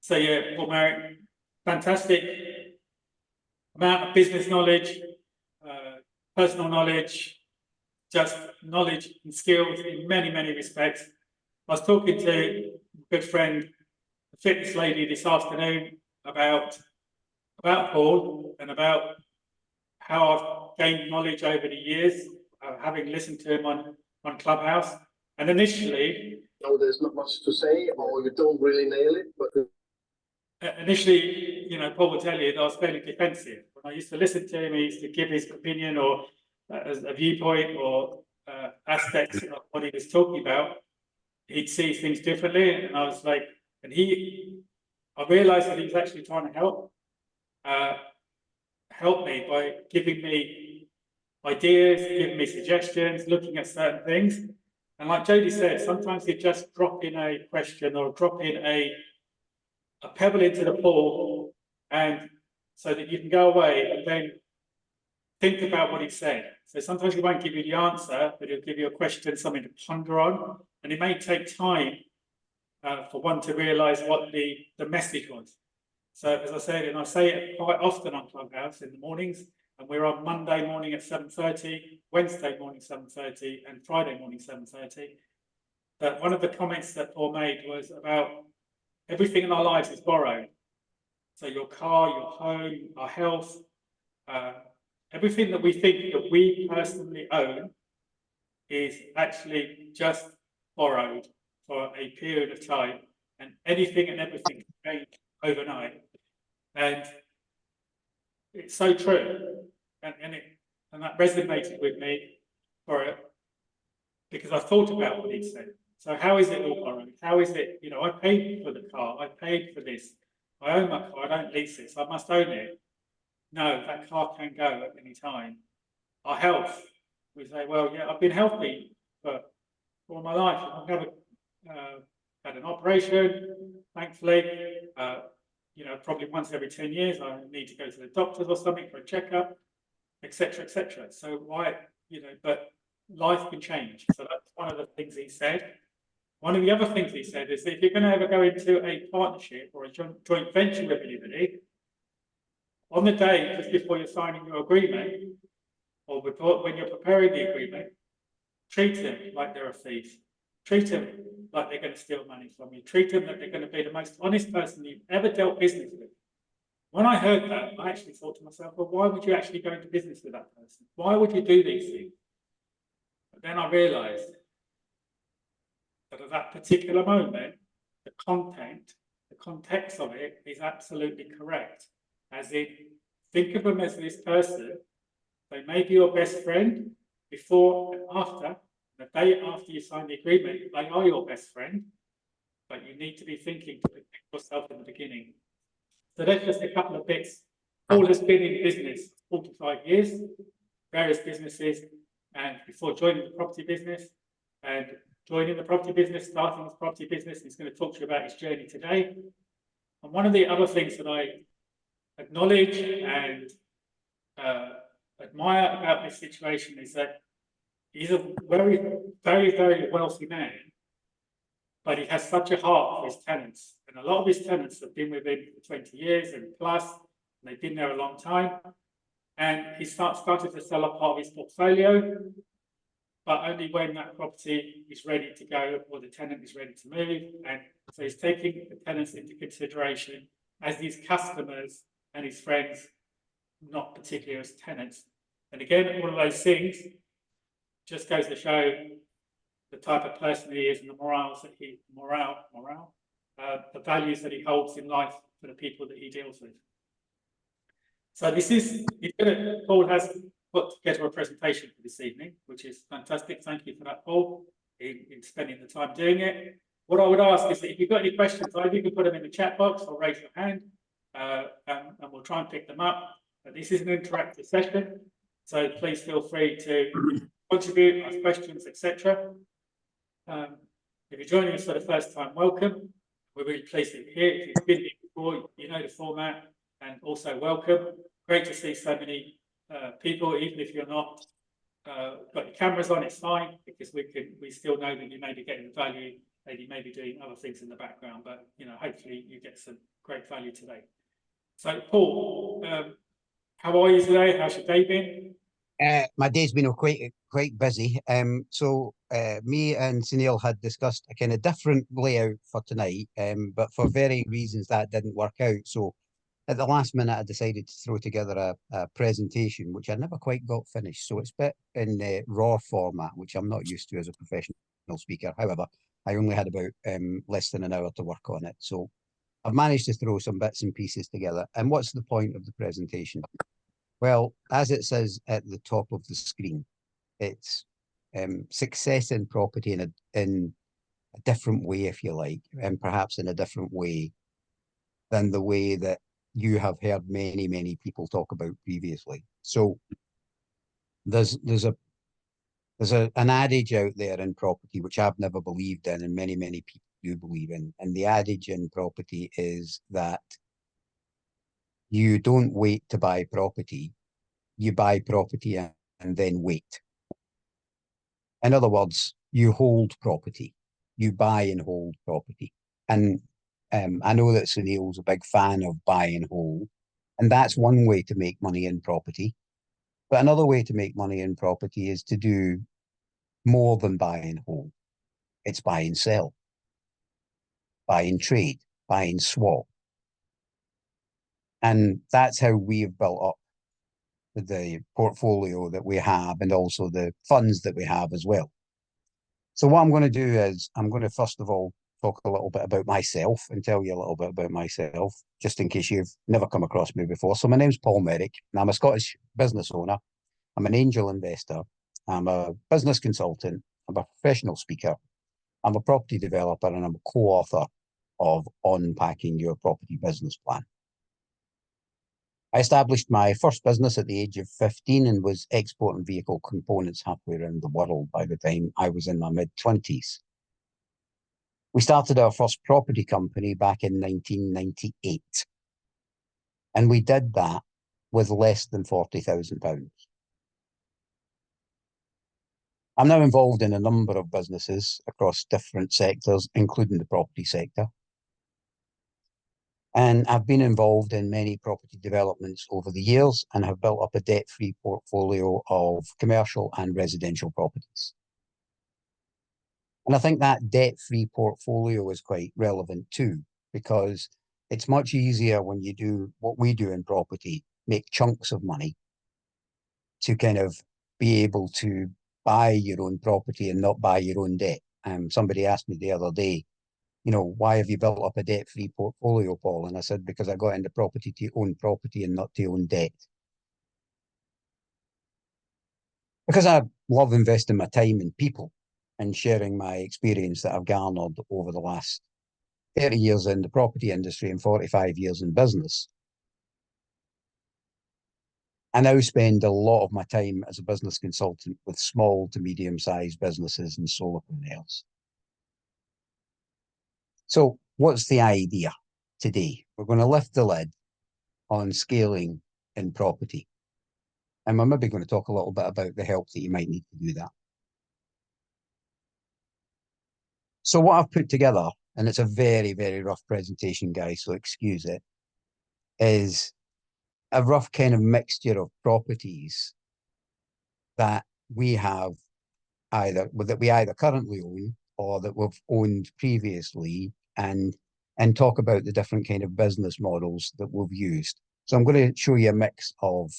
So yeah, Paul Merrick, fantastic amount of business knowledge, personal knowledge, just knowledge and skills in many, many respects. I was talking to a good friend, a fitness lady, this afternoon about Paul and about how I've gained knowledge over the years, having listened to him on Clubhouse. And initially, no, there's not much to say, or you don't really nail it. But initially, Paul will tell you that I was fairly defensive. When I used to listen to him, he used to give his opinion or a viewpoint or aspects of what he was talking about. He'd see things differently, and I was like, I realised that he was actually trying to help me by giving me ideas, giving me suggestions, looking at certain things. And like Jodie said, sometimes you just drop in a question or drop in a pebble into the pool, and so that you can go away and then think about what he said. So sometimes he won't give you the answer, but he'll give you a question, something to ponder on, and it may take time for one to realise what the message was. So as I said, and I say it quite often on Clubhouse in the mornings, and we're on Monday morning at 7:30, Wednesday morning 7:30, and Friday morning 7:30. But one of the comments that Paul made was about everything in our lives is borrowed. So your car, your home, our health, everything that we think that we personally own is actually just borrowed for a period of time, and anything and everything can change overnight. And it's so true, and that resonated with me for it, because I thought about what he said. So how is it all borrowed? How is it, I paid for the car, I paid for this, I own my car, I don't lease it, so I must own it. No, that car can go at any time. Our health, we say, well, yeah, I've been healthy for all my life. I've never had an operation, thankfully. Probably once every 10 years, I need to go to the doctors or something for a checkup, etc., etc. So why, but life can change. So that's one of the things he said. One of the other things he said is that if you're going to ever go into a partnership or a joint venture with anybody, on the day just before you're signing your agreement, or when you're preparing the agreement, treat them like they're a thief. Treat them like they're going to steal money from you. Treat them like they're going to be the most honest person you've ever dealt business with. When I heard that, I actually thought to myself, well, why would you actually go into business with that person? Why would you do these things? But then I realised that at that particular moment, the context of it is absolutely correct. As in, think of them as this person. They may be your best friend before and after. The day after you sign the agreement, they are your best friend, but you need to be thinking to protect yourself in the beginning. So that's just a couple of bits. Paul has been in business 45 years, various businesses, and before joining the property business, and joining the property business, starting his property business, he's going to talk to you about his journey today. And one of the other things that I acknowledge and admire about this situation is that he's a very, very, very wealthy man, but he has such a heart for his tenants. And a lot of his tenants have been with him for 20 years and plus, and they've been there a long time. And he started to sell a part of his portfolio, but only when that property is ready to go or the tenant is ready to move. And so he's taking the tenants into consideration as his customers and his friends, not particularly as tenants. And again, all of those things just goes to show the type of person he is and the morals that the values that he holds in life for the people that he deals with. So Paul has put together a presentation for this evening, which is fantastic. Thank you for that, Paul, in spending the time doing it. What I would ask is that if you've got any questions, either you can put them in the chat box or raise your hand, and we'll try and pick them up. But this is an interactive session, so please feel free to contribute, ask questions, etc. If you're joining us for the first time, welcome. We're really pleased that you're here. If you've been here before, you know the format, and also welcome. Great to see so many people, even if you're not got your cameras on, it's fine, because we still know that you may be getting value and you may be doing other things in the background, but hopefully you get some great value today. So Paul, how are you today? How's your day been? My day's been quite busy. Me and Sunil had discussed a kind of different layout for tonight, but for varying reasons that didn't work out. So at the last minute, I decided to throw together a presentation, which I never quite got finished. So it's a bit in the raw format, which I'm not used to as a professional speaker. However, I only had about less than an hour to work on it. So I've managed to throw some bits and pieces together. And what's the point of the presentation? Well, as it says at the top of the screen, it's success in property in a different way, if you like, and perhaps in a different way than the way that you have heard many, many people talk about previously. So there's an adage out there in property, which I've never believed in, and many, many people do believe in. And the adage in property is that you don't wait to buy property, you buy property and then wait. In other words, you hold property, you buy and hold property. And I know that Sunil's a big fan of buy and hold, and that's one way to make money in property. But another way to make money in property is to do more than buy and hold. It's buy and sell, buy and trade, buy and swap. And that's how we've built up the portfolio that we have and also the funds that we have as well. So what I'm going to do is I'm going to first of all talk a little bit about myself and tell you a little bit about myself, just in case you've never come across me before. So my name's Paul Merrick, and I'm a Scottish business owner. I'm an angel investor. I'm a business consultant. I'm a professional speaker. I'm a property developer, and I'm a co-author of Unpacking Your Property Business Plan. I established my first business at the age of 15 and was exporting vehicle components halfway around the world by the time I was in my mid-20s. We started our first property company back in 1998. And we did that with less than £40,000. I'm now involved in a number of businesses across different sectors, including the property sector. And I've been involved in many property developments over the years and have built up a debt-free portfolio of commercial and residential properties. And I think that debt-free portfolio is quite relevant too, because it's much easier when you do what we do in property, make chunks of money, to kind of be able to buy your own property and not buy your own debt. Somebody asked me the other day, why have you built up a debt-free portfolio, Paul? And I said, because I got into property to own property and not to own debt. Because I love investing my time in people and sharing my experience that I've garnered over the last 30 years in the property industry and 45 years in business. I now spend a lot of my time as a business consultant with small to medium-sized businesses and solopreneurs. So what's the idea today? We're going to lift the lid on scaling in property. And we're maybe going to talk a little bit about the help that you might need to do that. So what I've put together, and it's a very, very rough presentation, guys, so excuse it, is a rough kind of mixture of properties that we have that we either currently own or that we've owned previously, and talk about the different kind of business models that we've used. So I'm going to show you a mix of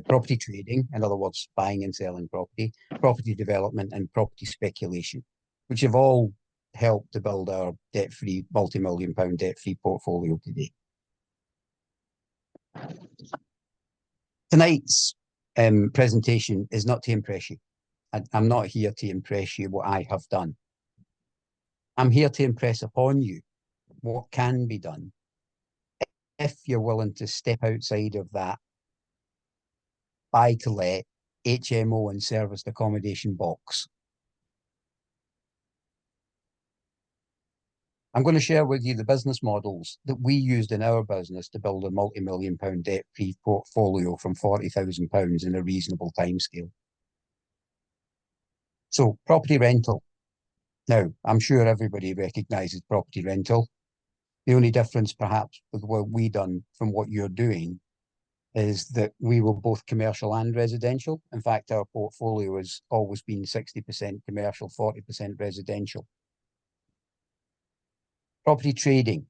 property trading, in other words, buying and selling property development, and property speculation, which have all helped to build our debt-free, multi-million-pound debt-free portfolio today. Tonight's presentation is not to impress you. I'm not here to impress you what I have done. I'm here to impress upon you what can be done if you're willing to step outside of that buy-to-let, HMO and serviced accommodation box. I'm going to share with you the business models that we used in our business to build a multi-million-pound debt-free portfolio from £40,000 in a reasonable timescale. So, property rental. Now, I'm sure everybody recognises property rental. The only difference perhaps with what we done from what you're doing is that we were both commercial and residential. In fact, our portfolio has always been 60% commercial, 40% residential. Property trading,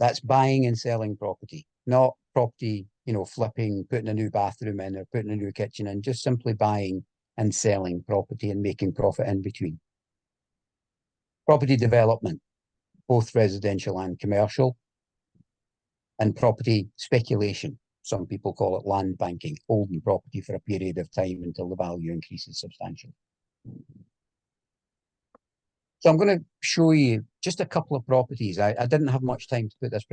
that's buying and selling property, not property, flipping, putting a new bathroom in or putting a new kitchen in, just simply buying and selling property and making profit in between. Property development, both residential and commercial. And property speculation, some people call it land banking, holding property for a period of time until the value increases substantially. So I'm going to show you just a couple of properties. I didn't have much time to put this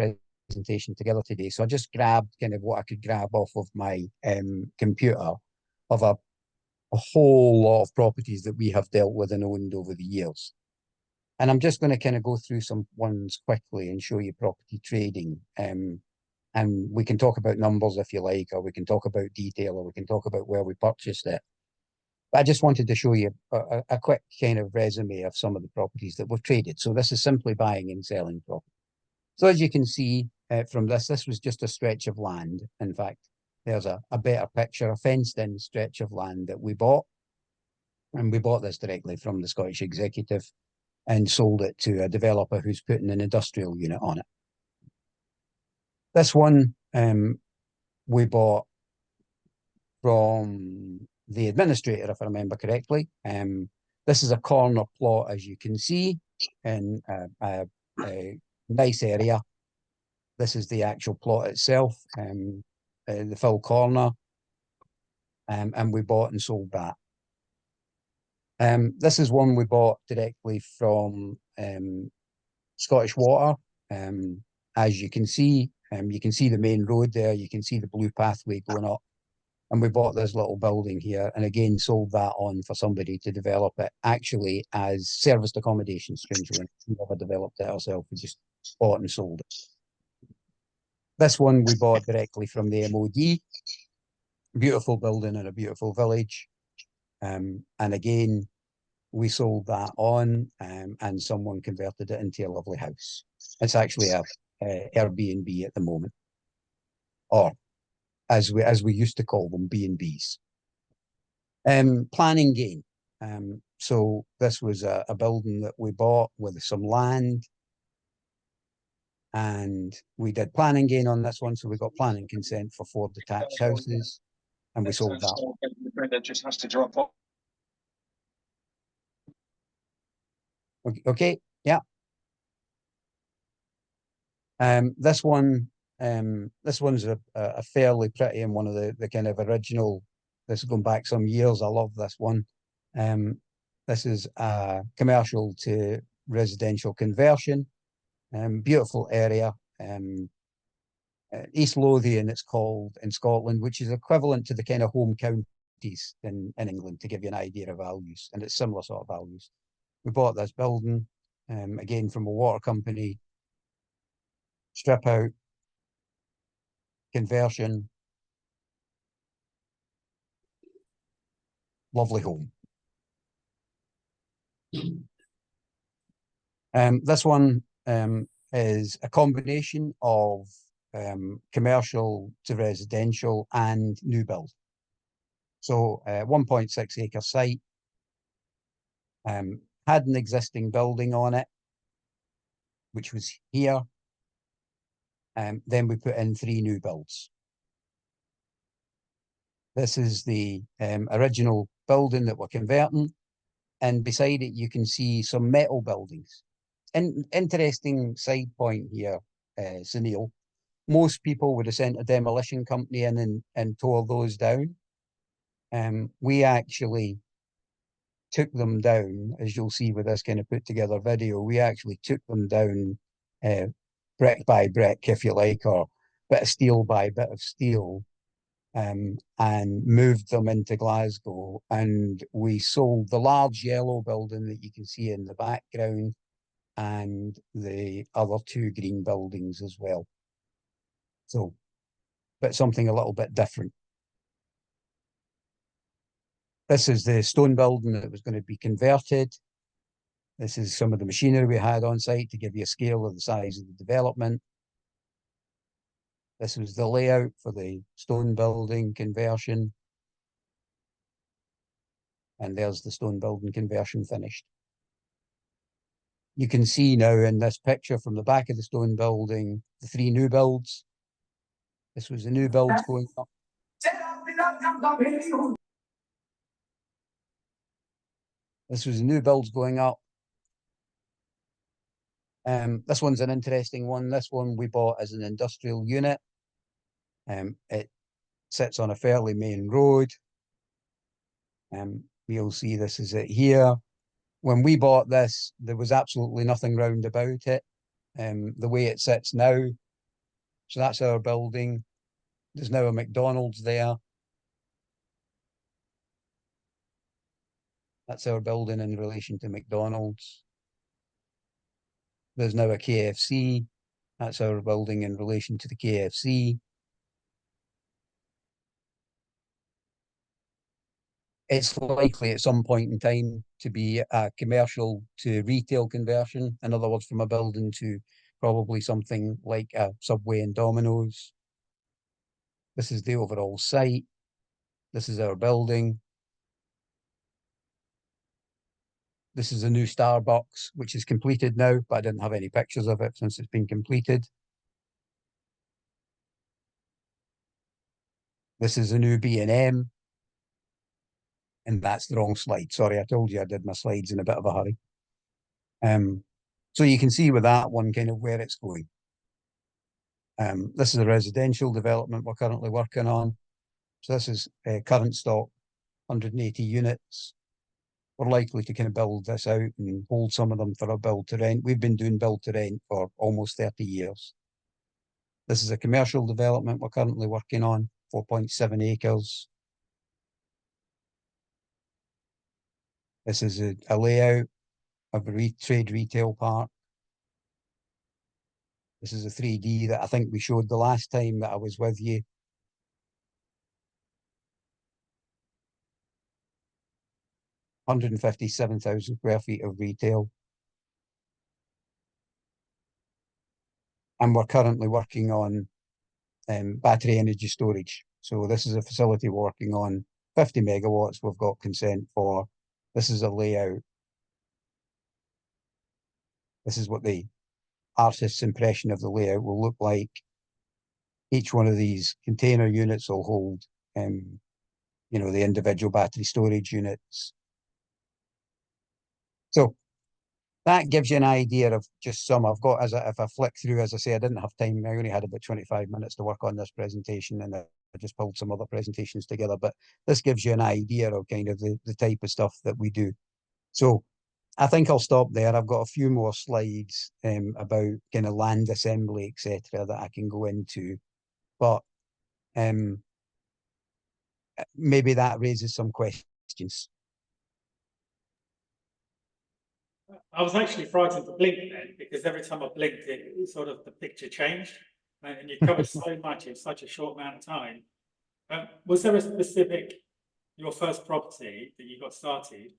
presentation together today, so I just grabbed kind of what I could grab off of my computer of a whole lot of properties that we have dealt with and owned over the years. And I'm just going to kind of go through some ones quickly and show you property trading. And we can talk about numbers if you like, or we can talk about detail, or we can talk about where we purchased it. But I just wanted to show you a quick kind of resume of some of the properties that we've traded. So this is simply buying and selling property. So as you can see from this was just a stretch of land. In fact, there's a better picture, a fenced-in stretch of land that we bought. And we bought this directly from the Scottish Executive and sold it to a developer who's putting an industrial unit on it. This one we bought from the administrator, if I remember correctly. This is a corner plot, as you can see, in a nice area. This is the actual plot itself, the full corner, and we bought and sold that. This is one we bought directly from Scottish Water. As you can see the main road there, you can see the blue pathway going up. And we bought this little building here and again sold that on for somebody to develop it actually as serviced accommodation, strangely. We never developed it ourselves, we just bought and sold it. This one we bought directly from the MOD. Beautiful building in a beautiful village. And again, we sold that on and someone converted it into a lovely house. It's actually a Airbnb at the moment, or as we used to call them, B&Bs. Planning gain. So this was a building that we bought with some land, and we did planning gain on this one. So we got planning consent for 4 detached houses, and we sold that. That just has to drop off. Okay, yeah. This one's a fairly pretty and one of the kind of original. This is going back some years. I love this one. This is a commercial to residential conversion. Beautiful area. East Lothian, it's called in Scotland, which is equivalent to the kind of home counties in England, to give you an idea of values, and it's similar sort of values. We bought this building, again from a water company. Strip out, conversion, lovely home. This one is a combination of commercial to residential and new build. So 1.6 acre site, had an existing building on it, which was here. Then we put in 3 new builds. This is the original building that we're converting. And beside it, you can see some metal buildings. And interesting side point here, Sunil. Most people would have sent a demolition company in and tore those down. We actually took them down, as you'll see with this kind of put together video. We actually took them down brick by brick, if you like, or bit of steel by bit of steel, and moved them into Glasgow. And we sold the large yellow building that you can see in the background and the other 2 green buildings as well. So, but something a little bit different. This is the stone building that was going to be converted. This is some of the machinery we had on site to give you a scale of the size of the development. This was the layout for the stone building conversion. And there's the stone building conversion finished. You can see now in this picture from the back of the stone building, the 3 new builds. This was the new builds going up. This was the new builds going up. This one's an interesting one. This one we bought as an industrial unit. It sits on a fairly main road. You'll see this is it here. When we bought this, there was absolutely nothing round about it. The way it sits now. So that's our building. There's now a McDonald's there. That's our building in relation to McDonald's. There's now a KFC. That's our building in relation to the KFC. It's likely at some point in time to be a commercial to retail conversion. In other words, from a building to probably something like a Subway and Domino's. This is the overall site. This is our building. This is a new Starbucks, which is completed now, but I didn't have any pictures of it since it's been completed. This is a new B&M. And that's the wrong slide. Sorry, I told you I did my slides in a bit of a hurry. So you can see with that one kind of where it's going. This is a residential development we're currently working on. So this is current stock, 180 units. We're likely to kind of build this out and hold some of them for a build to rent. We've been doing build to rent for almost 30 years. This is a commercial development we're currently working on, 4.7 acres. This is a layout of a trade retail park. This is a 3D that I think we showed the last time that I was with you. $157,000 square feet of retail. And we're currently working on battery energy storage. So this is a facility we're working on, 50 megawatts we've got consent for. This is a layout. This is what the artist's impression of the layout will look like. Each one of these container units will hold, you know, the individual battery storage units. So that gives you an idea of just some. I've got, if I flick through, as I say, I didn't have time. I only had about 25 minutes to work on this presentation, and I just pulled some other presentations together. But this gives you an idea of kind of the type of stuff that we do. So I think I'll stop there. I've got a few more slides about kind of land assembly, etc., that I can go into. But maybe that raises some questions. I was actually frightened to blink then, because every time I blinked, it sort of the picture changed, and you covered so much in such a short amount of time. Was there a specific, your first property that you got started?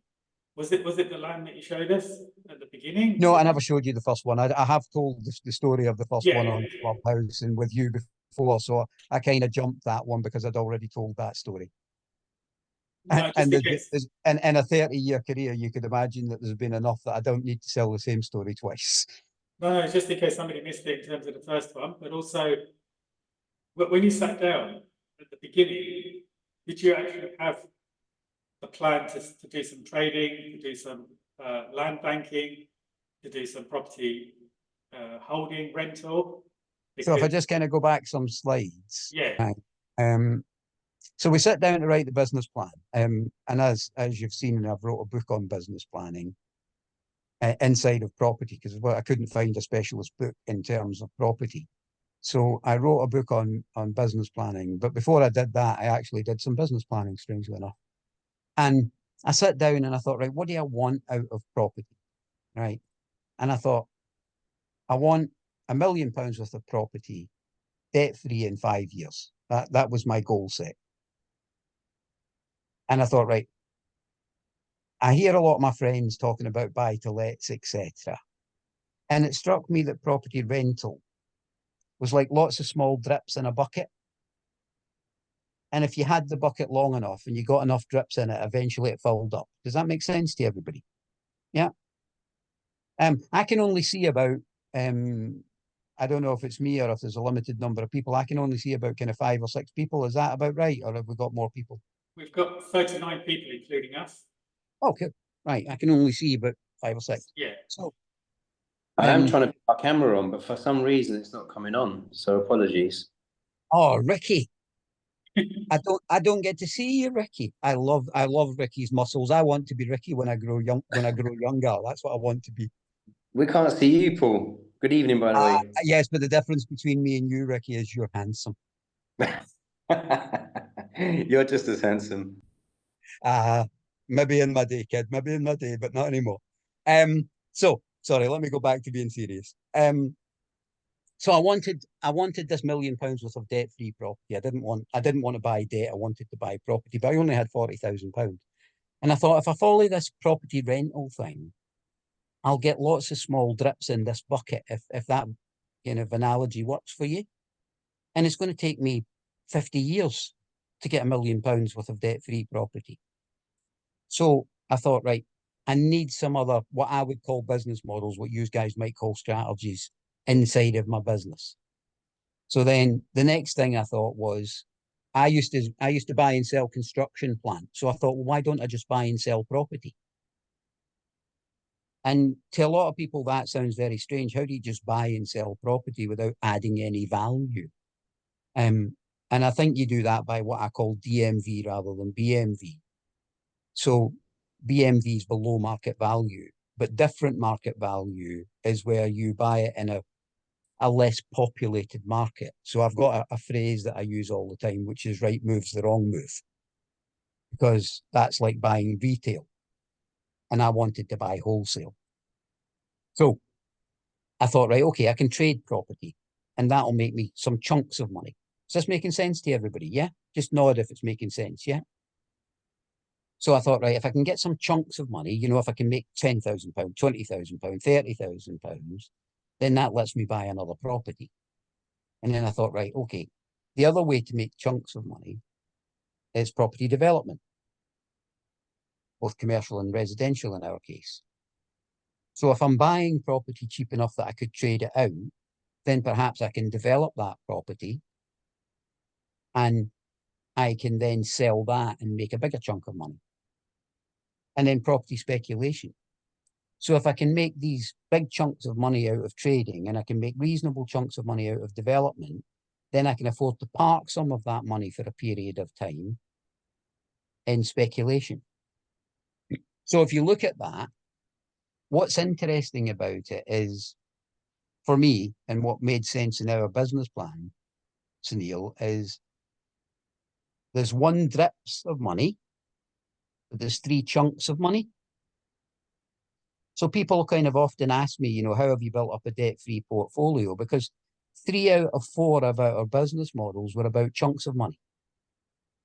Was it the land that you showed us at the beginning? No, I never showed you the first one. I have told the story of the first one on Clubhouse and with you before, so I kind of jumped that one because I'd already told that story. No, and in a 30-year career, you could imagine that there's been enough that I don't need to tell the same story twice. No, just in case somebody missed it in terms of the first one, but also when you sat down at the beginning, did you actually have a plan to do some trading, to do some land banking, to do some property holding, rental? Because, so if I just kind of go back some slides. Yeah. So we sat down to write the business plan. And as you've seen, I've wrote a book on business planning inside of property, because I couldn't find a specialist book in terms of property. So I wrote a book on business planning. But before I did that, I actually did some business planning, strangely enough. And I sat down and I thought, right, what do I want out of property? Right. And I thought, I want £1 million worth of property, debt-free in 5 years. That was my goal set. And I thought, right, I hear a lot of my friends talking about buy-to-lets, etc. And it struck me that property rental was like lots of small drips in a bucket. And if you had the bucket long enough and you got enough drips in it, eventually it filled up. Does that make sense to everybody? Yeah. I can only see about, I don't know if it's me or if there's a limited number of people. I can only see about kind of 5 or 6 people. Is that about right? Or have we got more people? We've got 39 people, including us. Okay, right. I can only see about 5 or 6. Yeah. So I am trying to put our camera on, but for some reason it's not coming on. So apologies. oh, Ricky. I don't get to see you, Ricky. I love Ricky's muscles. I want to be Ricky when I grow younger. That's what I want to be. We can't see you, Paul. Good evening, by the way. Yes, but the difference between me and you, Ricky, is you're handsome. You're just as handsome. Maybe in my day, kid. Maybe in my day, but not anymore. So sorry, let me go back to being serious. So I wanted this £1 million worth of debt-free property. I didn't want to buy debt. I wanted to buy property, but I only had £40,000. And I thought, if I follow this property rental thing, I'll get lots of small drips in this bucket, if that kind of analogy works for you. And it's going to take me 50 years to get £1 million worth of debt-free property. So I thought, right, I need some other, what I would call business models, what you guys might call strategies, inside of my business. So then the next thing I thought was, I used to buy and sell construction plant. So I thought, well, why don't I just buy and sell property? And to a lot of people, that sounds very strange. How do you just buy and sell property without adding any value? And I think you do that by what I call DMV rather than BMV. So BMV is below market value, but different market value is where you buy it in a less populated market. So I've got a phrase that I use all the time, which is right move's the wrong move, because that's like buying retail. And I wanted to buy wholesale. So I thought, right, okay, I can trade property and that'll make me some chunks of money. Is this making sense to everybody? Yeah? Just nod if it's making sense, yeah? So I thought, right, if I can get some chunks of money, if I can make £10,000, £20,000, £30,000, then that lets me buy another property. And then I thought, right, okay, the other way to make chunks of money is property development, both commercial and residential in our case. So if I'm buying property cheap enough that I could trade it out, then perhaps I can develop that property and I can then sell that and make a bigger chunk of money. And then property speculation. So if I can make these big chunks of money out of trading and I can make reasonable chunks of money out of development, then I can afford to park some of that money for a period of time in speculation. So if you look at that, what's interesting about it is, for me, and what made sense in our business plan, Sunil, is there's 1 drips of money, but there's 3 chunks of money. So people kind of often ask me, how have you built up a debt-free portfolio? Because 3 out of 4 of our business models were about chunks of money.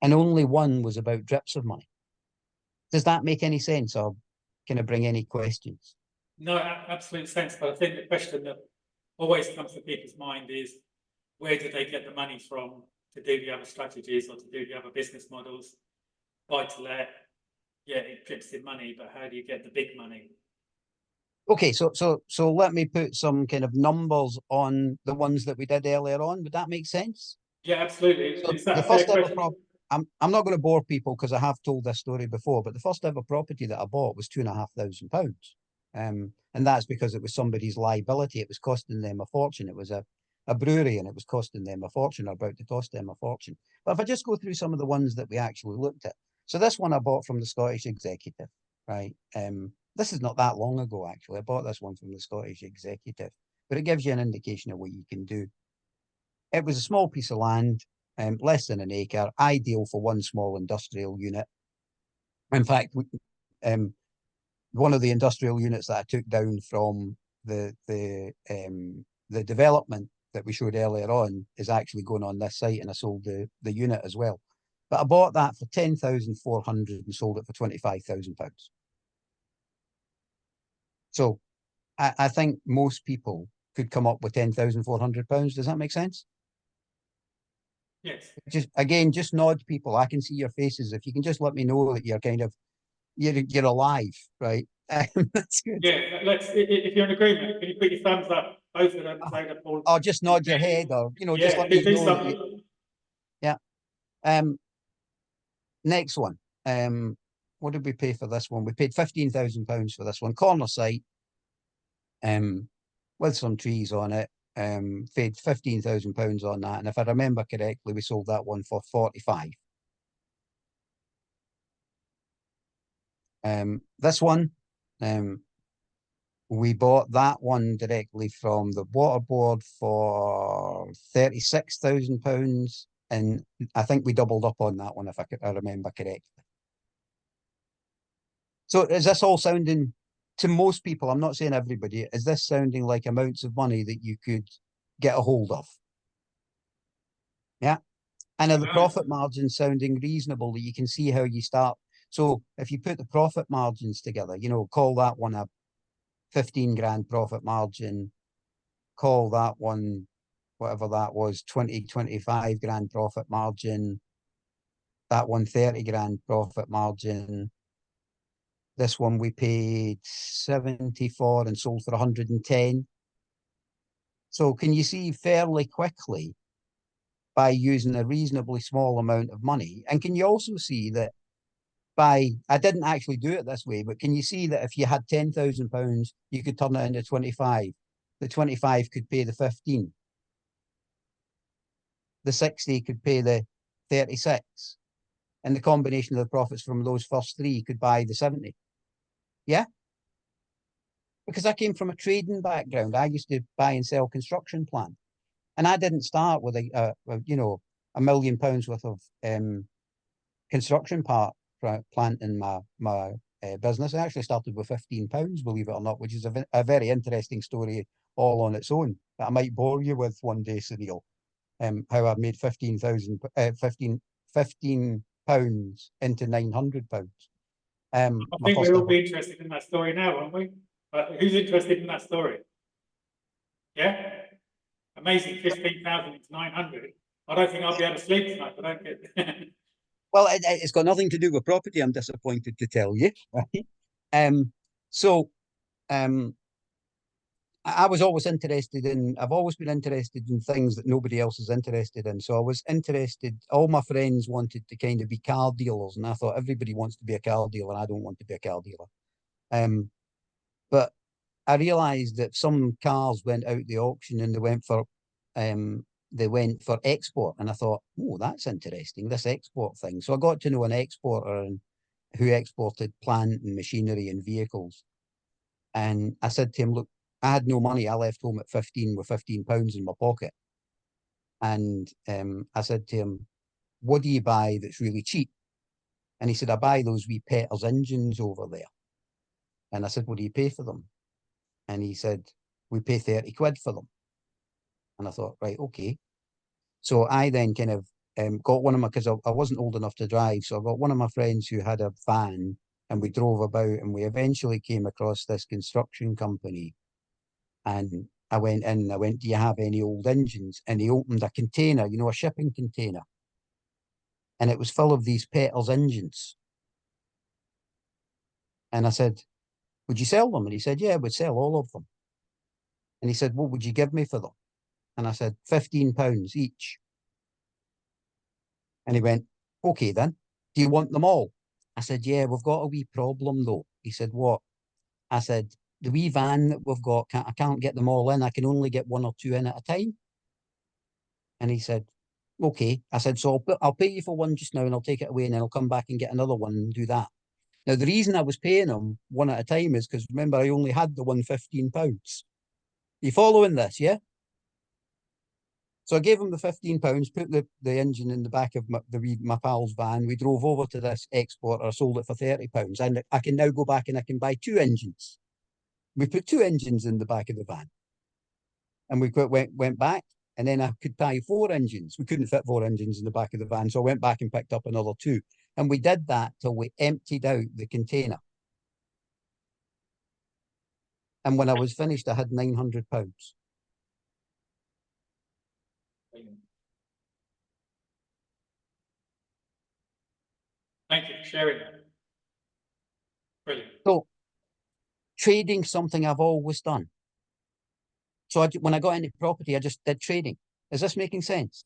And only 1 was about drips of money. Does that make any sense, or can I bring any questions? No, absolute sense. But I think the question that always comes to people's mind is, where do they get the money from to do the other strategies or to do the other business models? Buy to let, yeah, it drips in money, but how do you get the big money? Okay, so let me put some kind of numbers on the ones that we did earlier on. Would that make sense? Yeah, absolutely. So Is that the a fair first ever question? I'm not going to bore people because I have told this story before, but the first ever property that I bought was £2,500. And that's because it was somebody's liability. It was costing them a fortune. It was a brewery and it was costing them a fortune, or about to cost them a fortune. But if I just go through some of the ones that we actually looked at. So this one I bought from the Scottish Executive, right? This is not that long ago, actually. I bought this one from the Scottish Executive, but it gives you an indication of what you can do. It was a small piece of land, less than an acre, ideal for 1 small industrial unit. In fact, one of the industrial units that I took down from the development that we showed earlier on is actually going on this site, and I sold the unit as well. But I bought that for 10,400 and sold it for £25,000. So I think most people could come up with £10,400. Does that make sense? Yes. Just nod, people. I can see your faces. If you can just let me know that you're alive, right? That's good. Yeah, if you're in agreement, can you put your thumbs up, both of them, say that Paul? Or just nod your head, or just Yeah, let me do know that you. something. Yeah. Next one. What did we pay for this one? We paid £15,000 for this one. Corner site. With some trees on it. Paid £15,000 on that, and if I remember correctly, we sold that one for 45. This one, we bought that one directly from the water board for £36,000, and I think we doubled up on that one if I remember correctly. So is this all sounding, to most people, I'm not saying everybody, is this sounding like amounts of money that you could get a hold of? Yeah. And are the profit margins sounding reasonable that you can see how you start? So if you put the profit margins together, call that one a 15 grand profit margin, call that one, whatever that was, 25 grand profit margin, that one 30 grand profit margin. This one we paid 74 and sold for 110. So can you see fairly quickly by using a reasonably small amount of money? And can you also see that I didn't actually do it this way, but can you see that if you had £10,000, you could turn it into 25? The 25 could pay the 15. The 60 could pay the 36. And the combination of the profits from those first three could buy the 70. Yeah? Because I came from a trading background. I used to buy and sell construction plant. And I didn't start with £1 million worth of construction plant in my business. I actually started with £15, believe it or not, which is a very interesting story all on its own that I might bore you with one day, Sunil. How I made £15 into £900. I think we'll all be interested in that story now, aren't we? Who's interested in that story? Yeah? Amazing, 15,000 into 900. I don't think I'll be able to sleep tonight. I don't get. Well, it's got nothing to do with property, I'm disappointed to tell you. Right? I've always been interested in things that nobody else is interested in. So I was interested, all my friends wanted to kind of be car dealers, and I thought everybody wants to be a car dealer, and I don't want to be a car dealer. But I realised that some cars went out the auction and they went for export, and I thought, oh, that's interesting, this export thing. So I got to know an exporter who exported plant and machinery and vehicles. And I said to him, look, I had no money. I left home at 15 with £15 in my pocket. And I said to him, what do you buy that's really cheap? And he said, I buy those wee Petters engines over there. And I said, what do you pay for them? And he said, we pay 30 quid for them. And I thought, right, okay. So I then kind of got one of my, because I wasn't old enough to drive, so I got one of my friends who had a van, and we drove about, and we eventually came across this construction company. And I went in, do you have any old engines? And he opened a container, a shipping container. And it was full of these Petters engines. And I said, would you sell them? And he said, yeah, we'd sell all of them. And he said, what would you give me for them? And I said, £15 each. And he went, okay then, do you want them all? I said, yeah, we've got a wee problem though. He said, what? I said, the wee van that we've got, I can't get them all in. I can only get one or two in at a time. And he said, okay. I said, so I'll pay you for one just now, and I'll take it away, and then I'll come back and get another one and do that. Now, the reason I was paying him one at a time is because, remember, I only had the £15. You following this, yeah? So I gave him the £15, put the engine in the back of my pal's van. We drove over to this exporter, sold it for £30. And I can now go back and I can buy two engines. We put two engines in the back of the van. And we went back, and then I could buy four engines. We couldn't fit four engines in the back of the van, so I went back and picked up another two. And we did that till we emptied out the container. And when I was finished, I had £900. Thank you for sharing that. Brilliant. So trading something I've always done. So when I got into property, I just did trading. Is this making sense?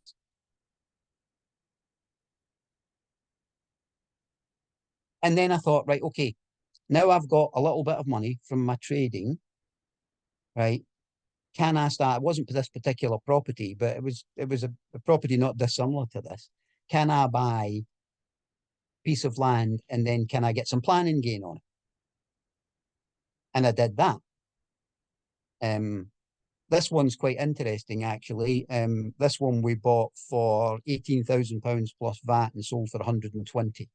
And then I thought, right, okay, now I've got a little bit of money from my trading, right? Can I start? It wasn't for this particular property, but it was a property not dissimilar to this. Can I buy a piece of land and then can I get some planning gain on it? And I did that. This one's quite interesting, actually. This one we bought for £18,000 plus VAT and sold for 120.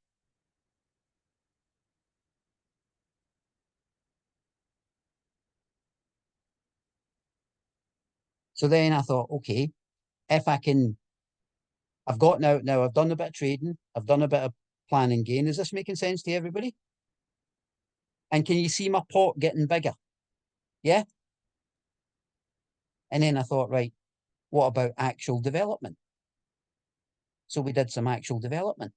So then I thought, okay, if I can, I've got now I've done a bit of trading, I've done a bit of planning gain. Is this making sense to everybody? And can you see my pot getting bigger? Yeah. And then I thought, right, what about actual development? So we did some actual development.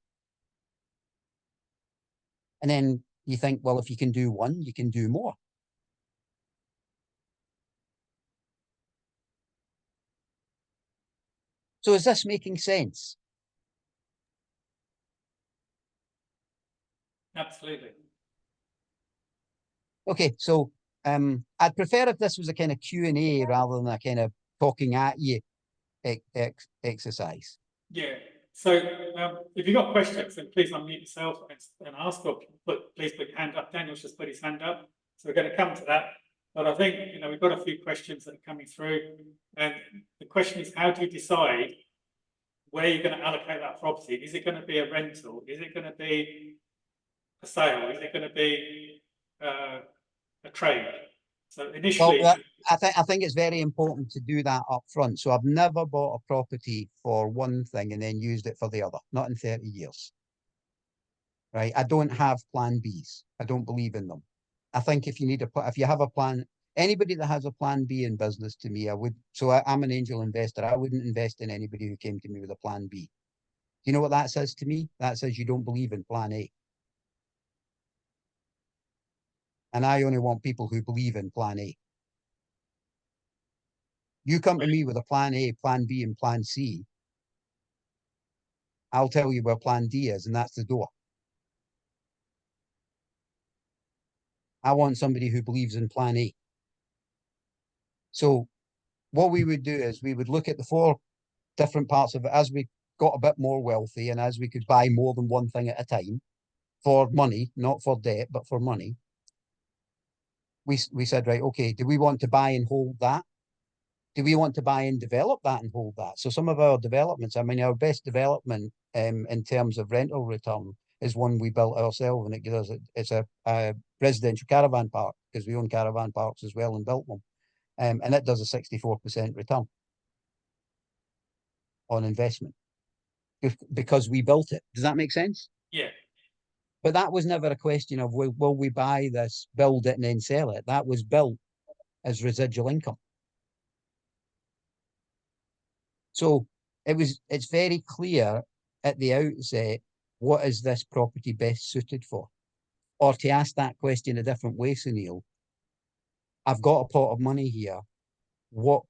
And then you think, well, if you can do one, you can do more. So is this making sense? Absolutely. Okay, so I'd prefer if this was a kind of Q&A rather than a kind of talking at you exercise. Yeah. So if you've got questions, then please unmute yourself and ask, or please put your hand up. Daniel's just put his hand up. So we're going to come to that. But I think, we've got a few questions that are coming through. And the question is, how do you decide where you're going to allocate that property? Is it going to be a rental? Is it going to be a sale? Is it going to be a trade? So initially, well, I think it's very important to do that up front. So I've never bought a property for one thing and then used it for the other, not in 30 years. Right? I don't have plan Bs. I don't believe in them. I think if you have a plan, anybody that has a plan B in business, to me, I would. So I'm an angel investor. I wouldn't invest in anybody who came to me with a plan B. Do you know what that says to me? That says you don't believe in plan A. And I only want people who believe in plan A. You come to me with a plan A, plan B, and plan C, I'll tell you where plan D is, and that's the door. I want somebody who believes in plan A. So what we would do is we would look at the 4 different parts of it as we got a bit more wealthy and as we could buy more than one thing at a time for money, not for debt, but for money. We said, right, okay, do we want to buy and hold that? Do we want to buy and develop that and hold that? So some of our developments, I mean, our best development in terms of rental return is one we built ourselves, and it's a residential caravan park, because we own caravan parks as well and built them. And it does a 64% return on investment because we built it. Does that make sense? yeah. But that was never a question of will we buy this, build it, and then sell it. That was built as residual income. So it's very clear at the outset, what is this property best suited for? Or to ask that question a different way, Sunil, I've got a pot of money here. What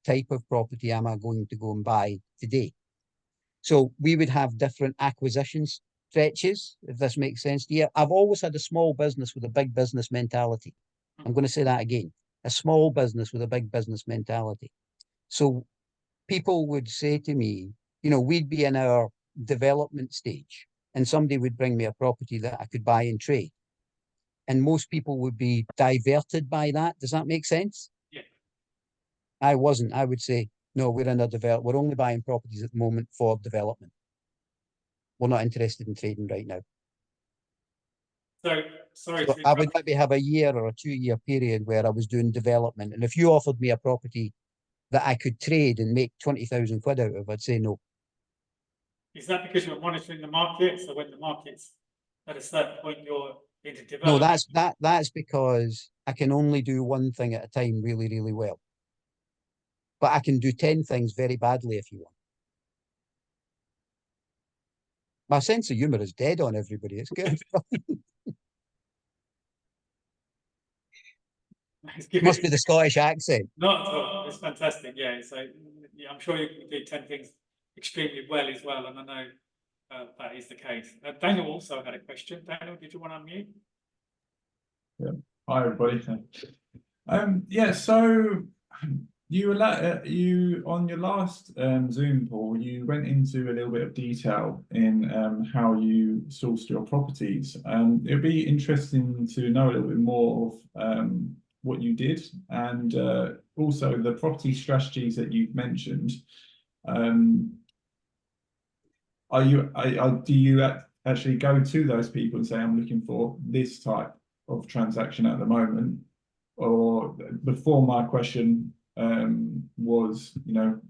type of property am I going to go and buy today? So we would have different acquisition stretches, if this makes sense to you. I've always had a small business with a big business mentality. I'm going to say that again. A small business with a big business mentality. So people would say to me, we'd be in our development stage and somebody would bring me a property that I could buy and trade. And most people would be diverted by that. Does that make sense? Yeah. I wasn't. I would say, no, we're in a we're only buying properties at the moment for development. We're not interested in trading right now. So, sorry So to I would interrupt. maybe have a year or a 2-year period where I was doing development. And if you offered me a property that I could trade and make 20,000 quid out of, I'd say no. Is that because you're monitoring the market? So when the market's at a certain point, you're into No, development. that's because I can only do one thing at a time really, really well. But I can do 10 things very badly if you want. My sense of humor is dead on everybody. It's good. It's good. Must be the Scottish accent. Not at all. It's fantastic. Yeah. So yeah, I'm sure you can do 10 things extremely well as well. And I know that is the case. Daniel also had a question. Daniel, did you want to unmute? Yeah. Hi, everybody. Yeah, so you on your last Zoom call, you went into a little bit of detail in how you sourced your properties. It'd be interesting to know a little bit more of what you did, and also the property strategies that you've mentioned. Do you actually go to those people and say, I'm looking for this type of transaction at the moment? Or before, my question was, do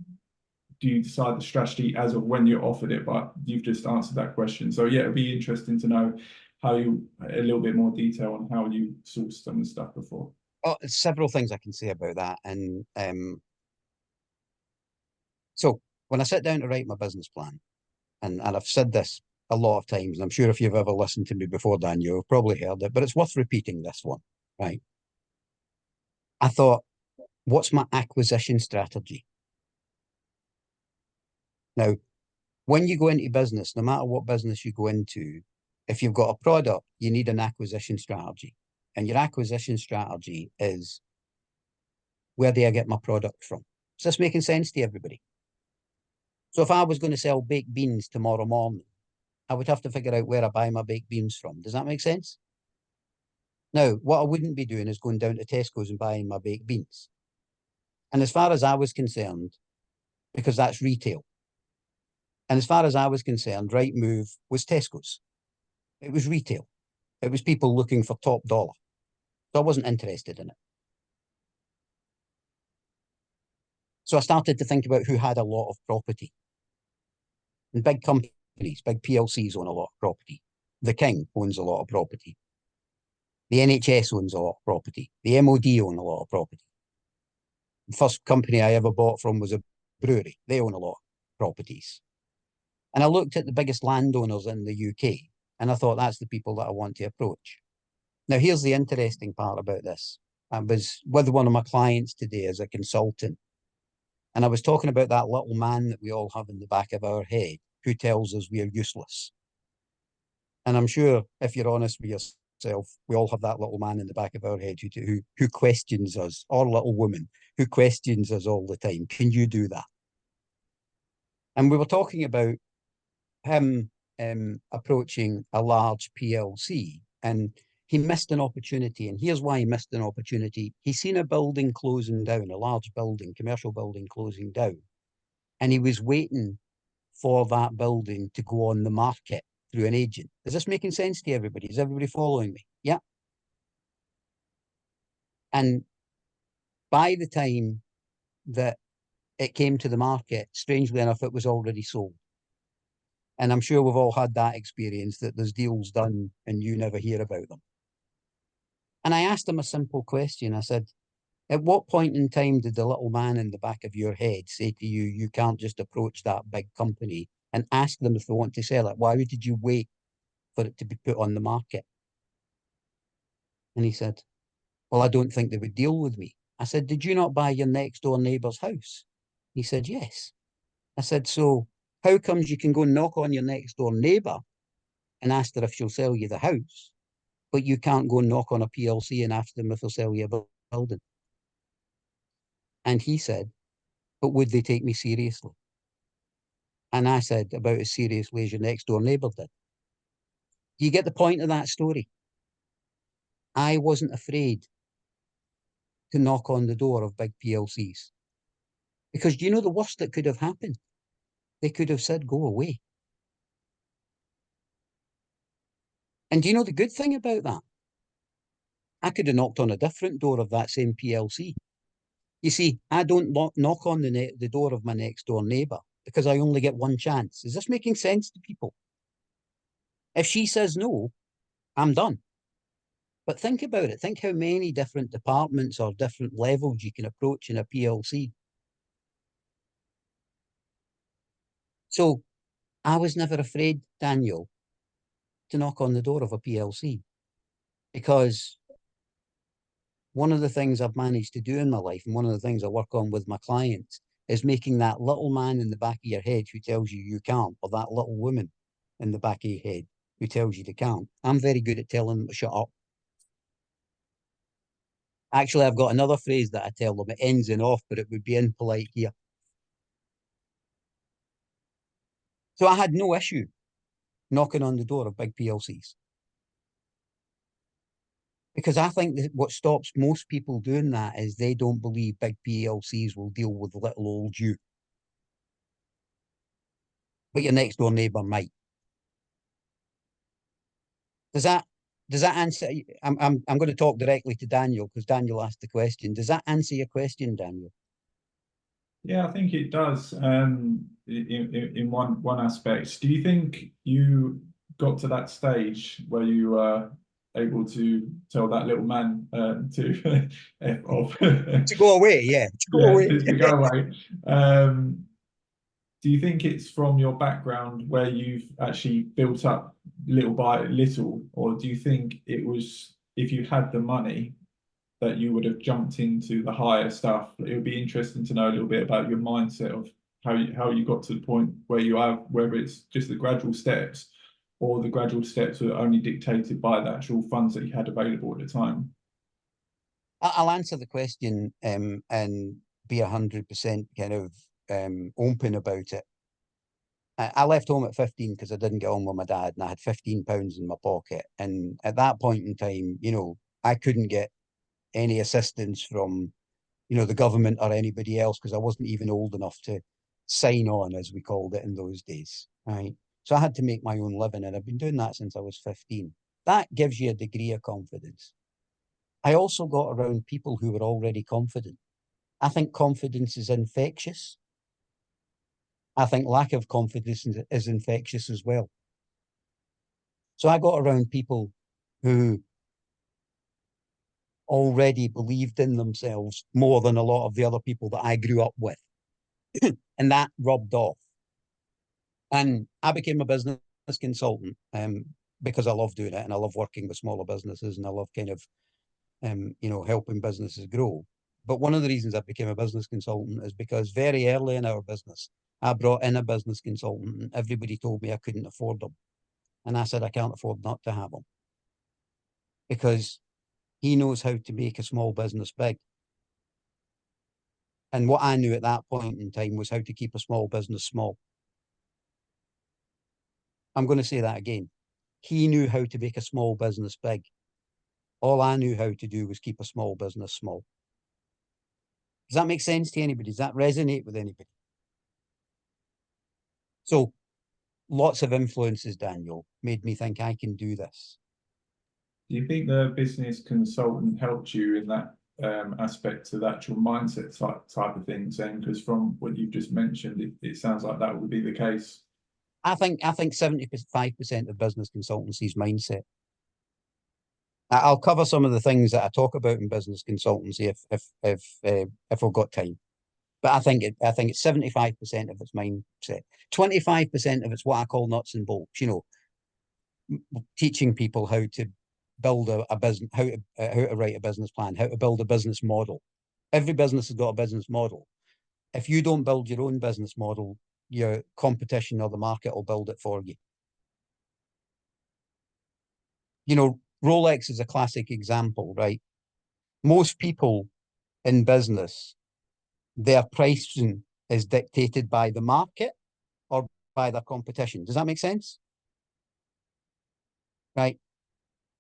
you decide the strategy as of when you're offered it? But you've just answered that question. So yeah, it'd be interesting to know how a little bit more detail on how you sourced some of the stuff before. Oh, several things I can say about that. And so when I sit down to write my business plan, and I've said this a lot of times, and I'm sure if you've ever listened to me before, Dan, you've probably heard it, but it's worth repeating this one, right? I thought, what's my acquisition strategy? Now, when you go into business, no matter what business you go into, if you've got a product, you need an acquisition strategy. And your acquisition strategy is, where do I get my product from? Is this making sense to everybody? So if I was going to sell baked beans tomorrow morning, I would have to figure out where I buy my baked beans from. Does that make sense? Now, what I wouldn't be doing is going down to Tesco's and buying my baked beans. And as far as I was concerned, because that's retail, and as far as I was concerned, Rightmove was Tesco's. It was retail. It was people looking for top dollar. So I wasn't interested in it. So I started to think about who had a lot of property. And big companies, big PLCs own a lot of property. The King owns a lot of property. The NHS owns a lot of property. The MOD own a lot of property. The first company I ever bought from was a brewery. They own a lot of properties. And I looked at the biggest landowners in the UK, and I thought, that's the people that I want to approach. Now, here's the interesting part about this. I was with one of my clients today as a consultant, and I was talking about that little man that we all have in the back of our head who tells us we are useless. And I'm sure if you're honest with yourself, we all have that little man in the back of our head who questions us, or little woman who questions us all the time. Can you do that? And we were talking about him approaching a large PLC, and he missed an opportunity. And here's why he missed an opportunity. He's seen a building closing down, a large building, commercial building closing down. And he was waiting for that building to go on the market through an agent. Is this making sense to everybody? Is everybody following me? Yeah. And by the time that it came to the market, strangely enough, it was already sold. And I'm sure we've all had that experience, that there's deals done and you never hear about them. And I asked him a simple question. I said, at what point in time did the little man in the back of your head say to you, you can't just approach that big company and ask them if they want to sell it? Why did you wait for it to be put on the market? And he said, well, I don't think they would deal with me. I said, did you not buy your next door neighbour's house? He said, yes. I said, so how comes you can go knock on your next door neighbour and ask her if she'll sell you the house, but you can't go knock on a PLC and ask them if they'll sell you a building? And he said, but would they take me seriously? And I said, about as seriously as your next door neighbour did. You get the point of that story? I wasn't afraid to knock on the door of big PLCs. Because do you know the worst that could have happened? They could have said, go away. And do you know the good thing about that? I could have knocked on a different door of that same PLC. You see, I don't knock on the door of my next door neighbour because I only get one chance. Is this making sense to people? If she says no, I'm done. But think about it. Think how many different departments or different levels you can approach in a PLC. So I was never afraid, Daniel, to knock on the door of a PLC, because one of the things I've managed to do in my life, and one of the things I work on with my clients, is making that little man in the back of your head who tells you you can't, or that little woman in the back of your head who tells you they can't. I'm very good at telling them to shut up. Actually, I've got another phrase that I tell them. It ends in off, but it would be impolite here. So I had no issue knocking on the door of big PLCs. Because I think that what stops most people doing that is they don't believe big PLCs will deal with little old you. But your next door neighbour might. Does that answer? I'm going to talk directly to Daniel because Daniel asked the question. Does that answer your question, Daniel? Yeah, I think it does. In one aspect, do you think you got to that stage where you were able to tell that little man to F off? To go away, yeah. To go away. To go away. Do you think it's from your background where you've actually built up little by little, or do you think it was if you had the money that you would have jumped into the higher stuff? It would be interesting to know a little bit about your mindset of how you got to the point where you are, whether it's just the gradual steps or the gradual steps were only dictated by the actual funds that you had available at the time. I'll answer the question and be 100% kind of open about it. I left home at 15 because I didn't get on with my dad, and I had £15 in my pocket. And at that point in time, you know, I couldn't get any assistance from, you know, the government or anybody else because I wasn't even old enough to sign on, as we called it in those days. Right. So I had to make my own living, and I've been doing that since I was 15. That gives you a degree of confidence. I also got around people who were already confident. I think confidence is infectious. I think lack of confidence is infectious as well. So I got around people who already believed in themselves more than a lot of the other people that I grew up with. And that rubbed off. And I became a business consultant because I love doing it, and I love working with smaller businesses, and I love kind of, you know, helping businesses grow. But one of the reasons I became a business consultant is because very early in our business, I brought in a business consultant and everybody told me I couldn't afford them. And I said, I can't afford not to have them because he knows how to make a small business big. And what I knew at that point in time was how to keep a small business small. I'm going to say that again. He knew how to make a small business big. All I knew how to do was keep a small business small. Does that make sense to anybody? Does that resonate with anybody? So lots of influences, Daniel, made me think I can do this. Do you think the business consultant helped you in that aspect to the actual mindset type of thing? Saying, because from what you've just mentioned, it sounds like that would be the case. I think 75% of business consultancy is mindset. I'll cover some of the things that I talk about in business consultancy if we've got time. But I think it's 75% of its mindset. 25% of it's what I call nuts and bolts. You know, teaching people how to build a business, how to write a business plan, how to build a business model. Every business has got a business model. If you don't build your own business model, your competition or the market will build it for you. You know, Rolex is a classic example, right? Most people in business, their pricing is dictated by the market or by their competition. Does that make sense? Right.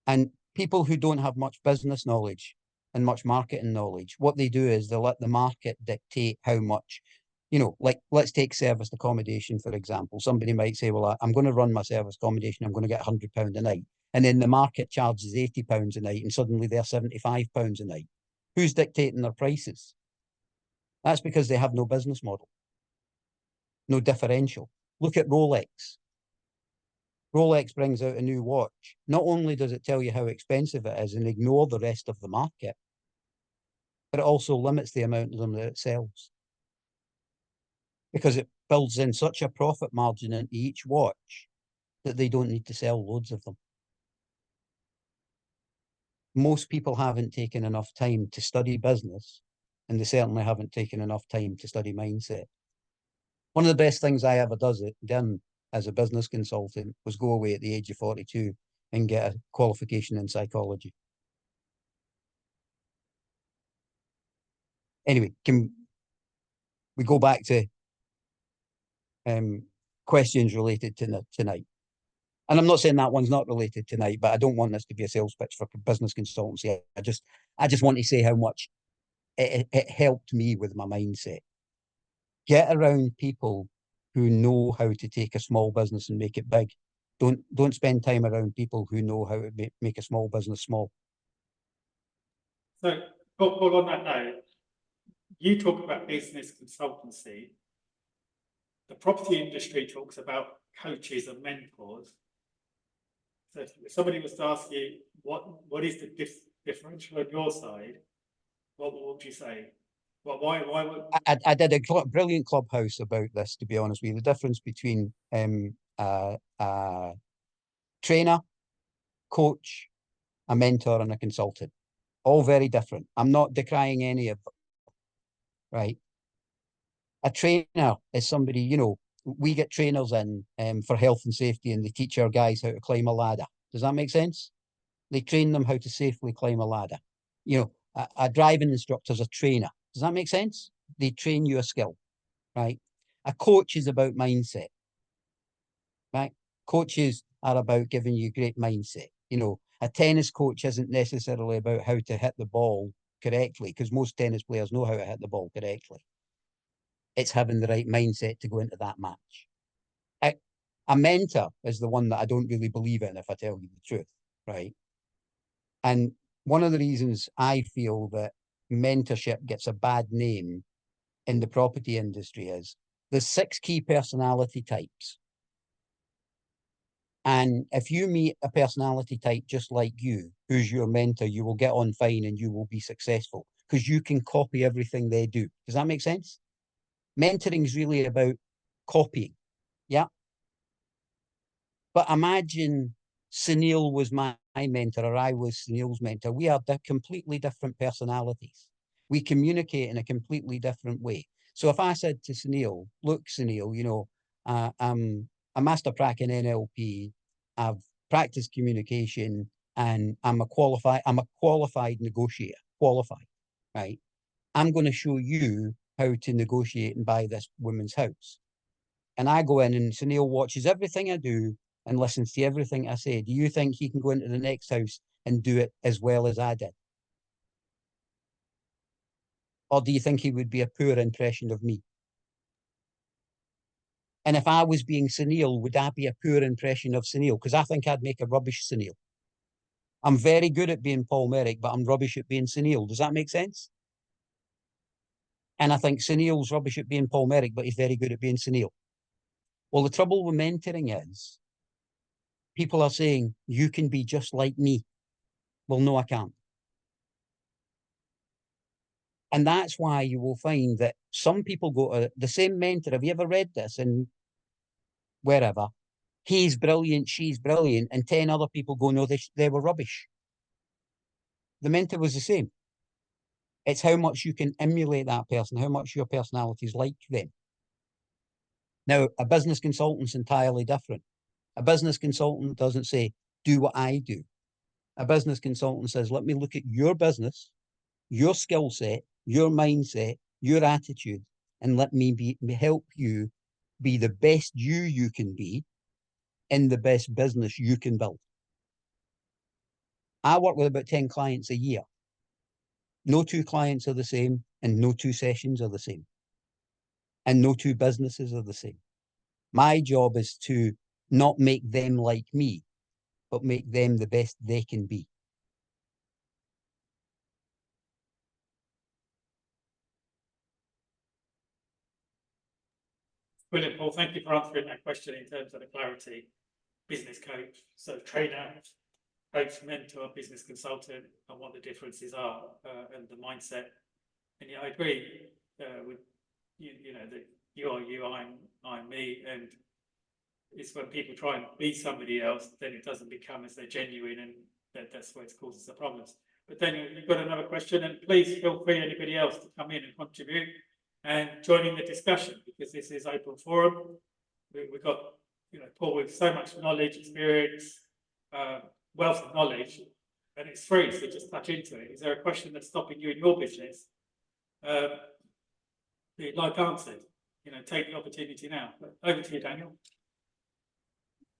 And people who don't have much business knowledge and much marketing knowledge, what they do is they let the market dictate how much, you know, like let's take serviced accommodation, for example. Somebody might say, well, I'm going to run my serviced accommodation, I'm going to get £100 a night. And then the market charges £80 a night and suddenly they're £75 a night. Who's dictating their prices? That's because they have no business model, no differential. Look at Rolex. Rolex brings out a new watch. Not only does it tell you how expensive it is and ignore the rest of the market, but it also limits the amount of them that it sells. Because it builds in such a profit margin into each watch that they don't need to sell loads of them. Most people haven't taken enough time to study business, and they certainly haven't taken enough time to study mindset. One of the best things I ever done as a business consultant was go away at the age of 42 and get a qualification in psychology. Anyway, can we go back to questions related to tonight? And I'm not saying that one's not related tonight, but I don't want this to be a sales pitch for business consultancy. I just want to say how much it helped me with my mindset. Get around people who know how to take a small business and make it big. Don't spend time around people who know how to make a small business small. So, Paul, on that note, you talk about business consultancy. The property industry talks about coaches and mentors. So if somebody was to ask you, what is the differential on your side, what would you say? Why would... I did a brilliant Clubhouse about this, to be honest with you. The difference between a trainer, coach, a mentor, and a consultant. All very different. I'm not decrying any of them, right? A trainer is somebody, you know, we get trainers in for health and safety, and they teach our guys how to climb a ladder. Does that make sense? They train them how to safely climb a ladder. You know, a driving instructor is a trainer. Does that make sense? They train you a skill, right? A coach is about mindset, right? Coaches are about giving you great mindset. You know, a tennis coach isn't necessarily about how to hit the ball correctly, because most tennis players know how to hit the ball correctly. It's having the right mindset to go into that match. A mentor is the one that I don't really believe in, if I tell you the truth, right? And one of the reasons I feel that mentorship gets a bad name in the property industry is there's 6 key personality types. And if you meet a personality type just like you, who's your mentor, you will get on fine and you will be successful because you can copy everything they do. Does that make sense? Mentoring is really about copying. Yeah. But imagine Sunil was my mentor or I was Sunil's mentor. We are completely different personalities. We communicate in a completely different way. So if I said to Sunil, look, Sunil, you know, I'm a master prac in NLP, I've practiced communication, and I'm a qualified negotiator, right? I'm going to show you how to negotiate and buy this woman's house. And I go in and Sunil watches everything I do and listens to everything I say. Do you think he can go into the next house and do it as well as I did? Or do you think he would be a poor impression of me? And if I was being Sunil, would I be a poor impression of Sunil? Because I think I'd make a rubbish Sunil. I'm very good at being Paul Merrick, but I'm rubbish at being Sunil. Does that make sense? And I think Sunil's rubbish at being Paul Merrick, but he's very good at being Sunil. Well, the trouble with mentoring is people are saying, you can be just like me. Well, no, I can't. And that's why you will find that some people go to the same mentor. Have you ever read this? And wherever, he's brilliant, she's brilliant, and 10 other people go, no, they were rubbish. The mentor was the same. It's how much you can emulate that person, how much your personality is like them. Now, a business consultant's entirely different. A business consultant doesn't say, do what I do. A business consultant says, let me look at your business, your skill set, your mindset, your attitude, and let me help you be the best you can be in the best business you can build. I work with about 10 clients a year. No 2 clients are the same, and no 2 sessions are the same. And no 2 businesses are the same. My job is to not make them like me, but make them the best they can be. Brilliant, Paul. Thank you for answering that question in terms of the clarity. business coach, so trainer, coach, mentor, business consultant, and what the differences are and the mindset. And yeah, I agree with you know that you are you, I'm me, and it's when people try and be somebody else, then it doesn't become as they're genuine, and that's where it causes the problems. But then you've got another question, and please feel free, anybody else, to come in and contribute and join in the discussion, because this is open forum. We've got, you know, Paul with so much knowledge, experience, wealth of knowledge, and it's free, so just touch into it. Is there a question that's stopping you in your business? You'd like answered, you know, take the opportunity now. But over to you, Daniel.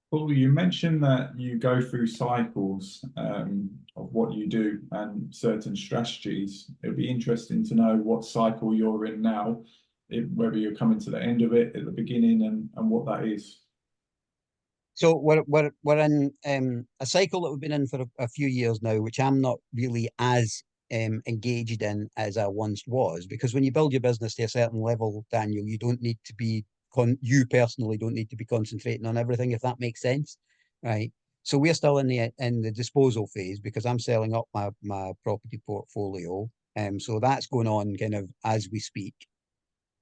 Paul, you mentioned that you go through cycles of what you do and certain strategies. It would be interesting to know what cycle you're in now, whether you're coming to the end of it, at the beginning, and what that is. So we're in a cycle that we've been in for a few years now, which I'm not really as engaged in as I once was, because when you build your business to a certain level, Daniel, you don't need to be you personally don't need to be concentrating on everything, if that makes sense, right? So we're still in the disposal phase, because I'm selling up my property portfolio, so that's going on kind of as we speak,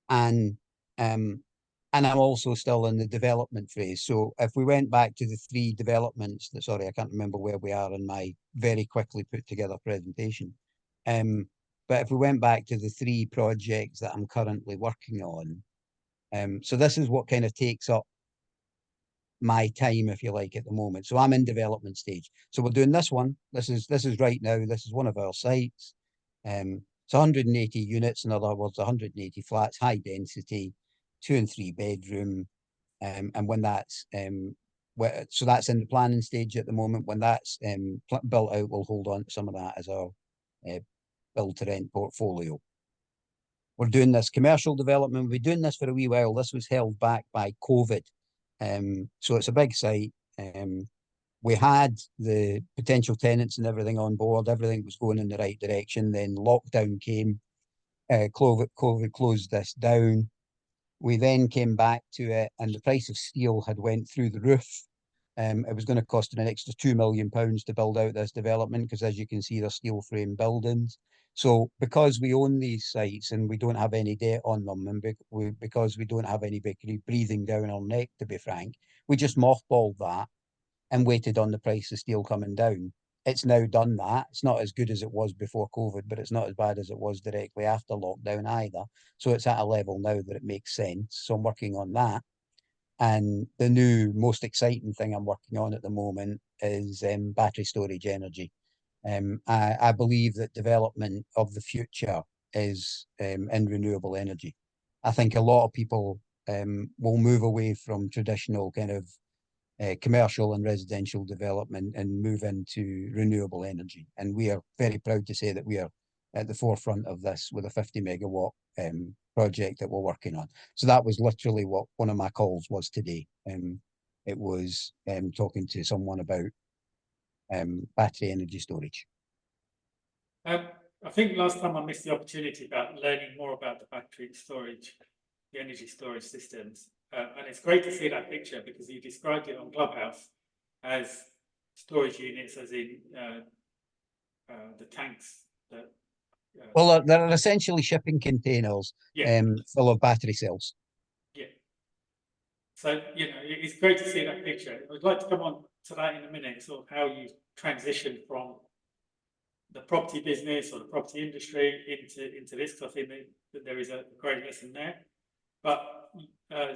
and I'm also still in the development phase. So if we went back to the 3 developments, sorry, I can't remember where we are in my very quickly put together presentation. But if we went back to the 3 projects that I'm currently working on, so this is what kind of takes up my time, if you like, at the moment. So I'm in development stage. So we're doing this one. This is right now. This is one of our sites. It's 180 units, in other words, 180 flats, high density, 2 and 3 bedroom. And when that's so that's in the planning stage at the moment. When that's built out, we'll hold on to some of that as our build to rent portfolio. We're doing this commercial development. We've been doing this for a wee while. This was held back by COVID. So it's a big site. We had the potential tenants and everything on board. Everything was going in the right direction. Then lockdown came. COVID closed this down. We then came back to it, and the price of steel had went through the roof. It was going to cost an extra £2 million to build out this development, because as you can see, they're steel frame buildings. So because we own these sites and we don't have any debt on them, and because we don't have anybody breathing down our neck, to be frank, we just mothballed that and waited on the price of steel coming down. It's now done that. It's not as good as it was before COVID, but it's not as bad as it was directly after lockdown either. So it's at a level now that it makes sense. So I'm working on that. And the new, most exciting thing I'm working on at the moment is battery storage energy. I believe that development of the future is in renewable energy. I think a lot of people will move away from traditional kind of commercial and residential development and move into renewable energy. And we are very proud to say that we are at the forefront of this with a 50 megawatt project that we're working on. So that was literally what one of my calls was today. It was talking to someone about battery energy storage. I think last time I missed the opportunity about learning more about the battery storage, the energy storage systems. And it's great to see that picture, because you described it on Clubhouse as storage units, as in the tanks that. Well, they're essentially shipping containers full of battery cells. Yeah. So, you know, it's great to see that picture. I'd like to come on to that in a minute, sort of how you transitioned from the property business or the property industry into this, because I think that there is a great lesson there. But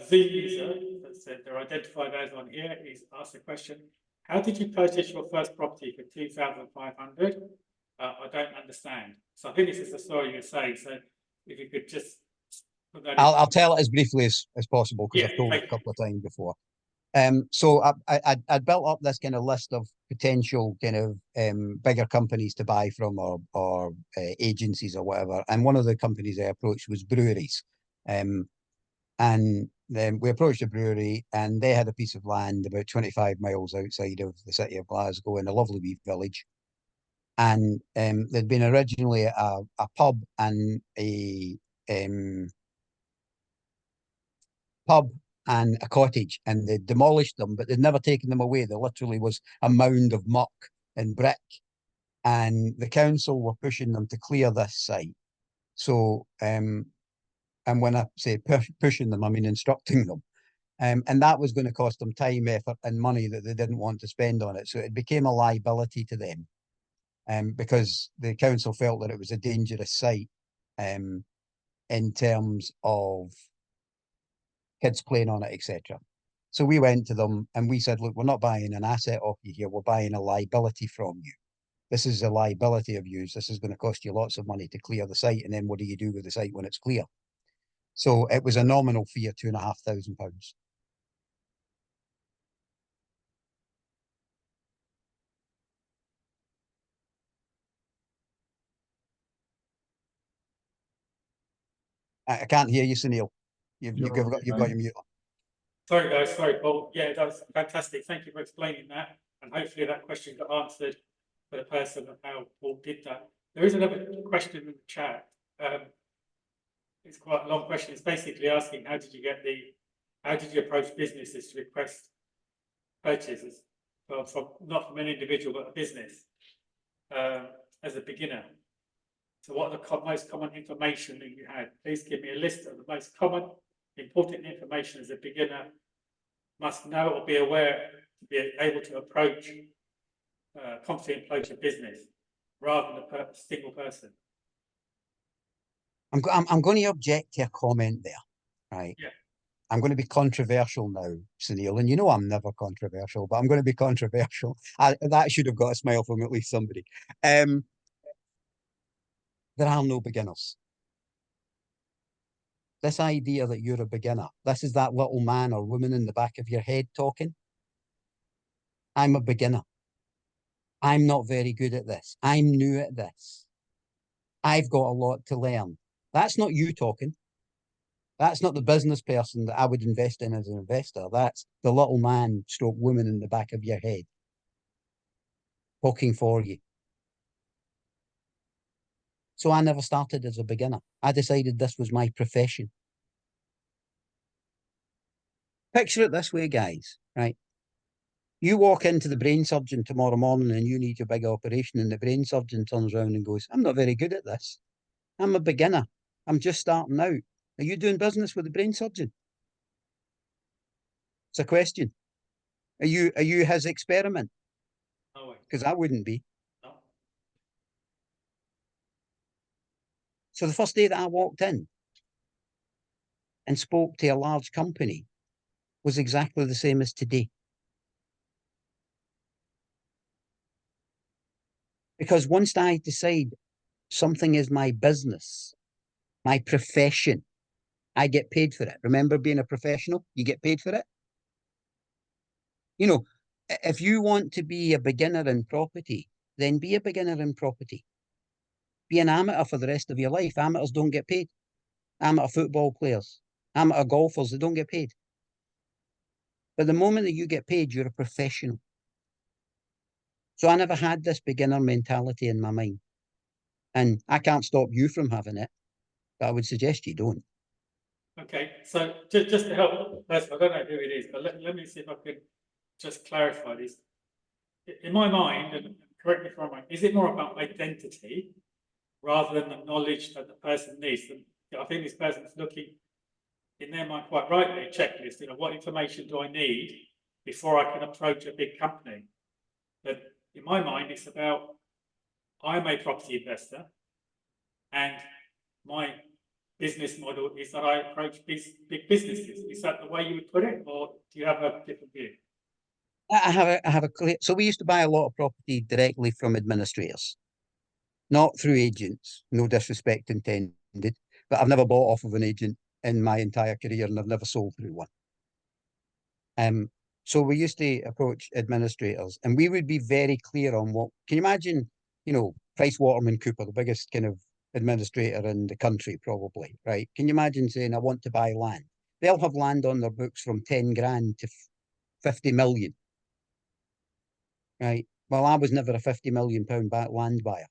Z user, that said they're identified as on here, is asked the question: how did you purchase your first property for 2,500? I don't understand. So I think this is the story you're saying. So if you could just put that I'll tell it as briefly as possible, because I've told it a couple of times before. So I built up this kind of list of potential kind of bigger companies to buy from, or agencies or whatever. And one of the companies I approached was breweries. And then we approached a brewery, and they had a piece of land about 25 miles outside of the city of Glasgow in a lovely wee village. And there'd been originally a pub and a pub and a cottage, and they demolished them, but they'd never taken them away. There literally was a mound of muck and brick, and the council were pushing them to clear this site. So, and when I say pushing them, I mean instructing them. And that was going to cost them time, effort, and money that they didn't want to spend on it. So it became a liability to them, because the council felt that it was a dangerous site, in terms of kids playing on it, etc. So we went to them and we said, look, we're not buying an asset off you here. We're buying a liability from you. This is a liability of yours. This is going to cost you lots of money to clear the site. And then what do you do with the site when it's clear? So it was a nominal fee of £2,500. I can't hear you, Sunil. You've You're got your mute on. Sorry, guys. Sorry, Paul. Yeah, that was fantastic. Thank you for explaining that. And hopefully that question got answered for the person of how Paul did that. There is another question in the chat. It's quite a long question. It's basically asking, how did you approach businesses to request purchases from not from an individual, but a business, as a beginner? So what are the most common information that you had? Please give me a list of the most common important information as a beginner must know or be aware to be able to approach, confidently approach a business rather than a single person. I'm going to object to a comment there, right? Yeah. I'm going to be controversial now, Sunil, and you know I'm never controversial, but I'm going to be controversial. That should have got a smile from at least somebody. There are no beginners. This idea that you're a beginner, this is that little man or woman in the back of your head talking. I'm a beginner. I'm not very good at this. I'm new at this. I've got a lot to learn. That's not you talking. That's not the business person that I would invest in as an investor. That's the little man stroke woman in the back of your head talking for you. So I never started as a beginner. I decided this was my profession. Picture it this way, guys, right? You walk into the brain surgeon tomorrow morning and you need your big operation, and the brain surgeon turns around and goes, I'm not very good at this. I'm a beginner. I'm just starting out. Are you doing business with the brain surgeon? It's a question. Are you his experiment? No way. Because I wouldn't be. No. So the first day that I walked in and spoke to a large company was exactly the same as today. Because once I decide something is my business, my profession, I get paid for it. Remember being a professional? You get paid for it. You know, if you want to be a beginner in property, then be a beginner in property. Be an amateur for the rest of your life. Amateurs don't get paid. Amateur football players, amateur golfers, they don't get paid. But the moment that you get paid, you're a professional. So I never had this beginner mentality in my mind. And I can't stop you from having it, but I would suggest you don't. Okay, so just to help, I don't know who it is, but let me see if I can just clarify this. In my mind, and correct me if I'm wrong, is it more about identity rather than the knowledge that the person needs? I think this person's looking in their mind quite rightly, a checklist, what information do I need before I can approach a big company? But in my mind, it's about, I'm a property investor and my business model is that I approach big businesses. Is that the way you would put it, or do you have a different view? I have a clear. So we used to buy a lot of property directly from administrators, not through agents. No disrespect intended, but I've never bought off of an agent in my entire career, and I've never sold through one. So we used to approach administrators, and we would be very clear on what. Can you imagine? Price Waterman Cooper, the biggest kind of administrator in the country, probably, right? Can you imagine saying, I want to buy land? They'll have land on their books from 10 grand to 50 million, right? Well, I was never a 50 million pound land buyer.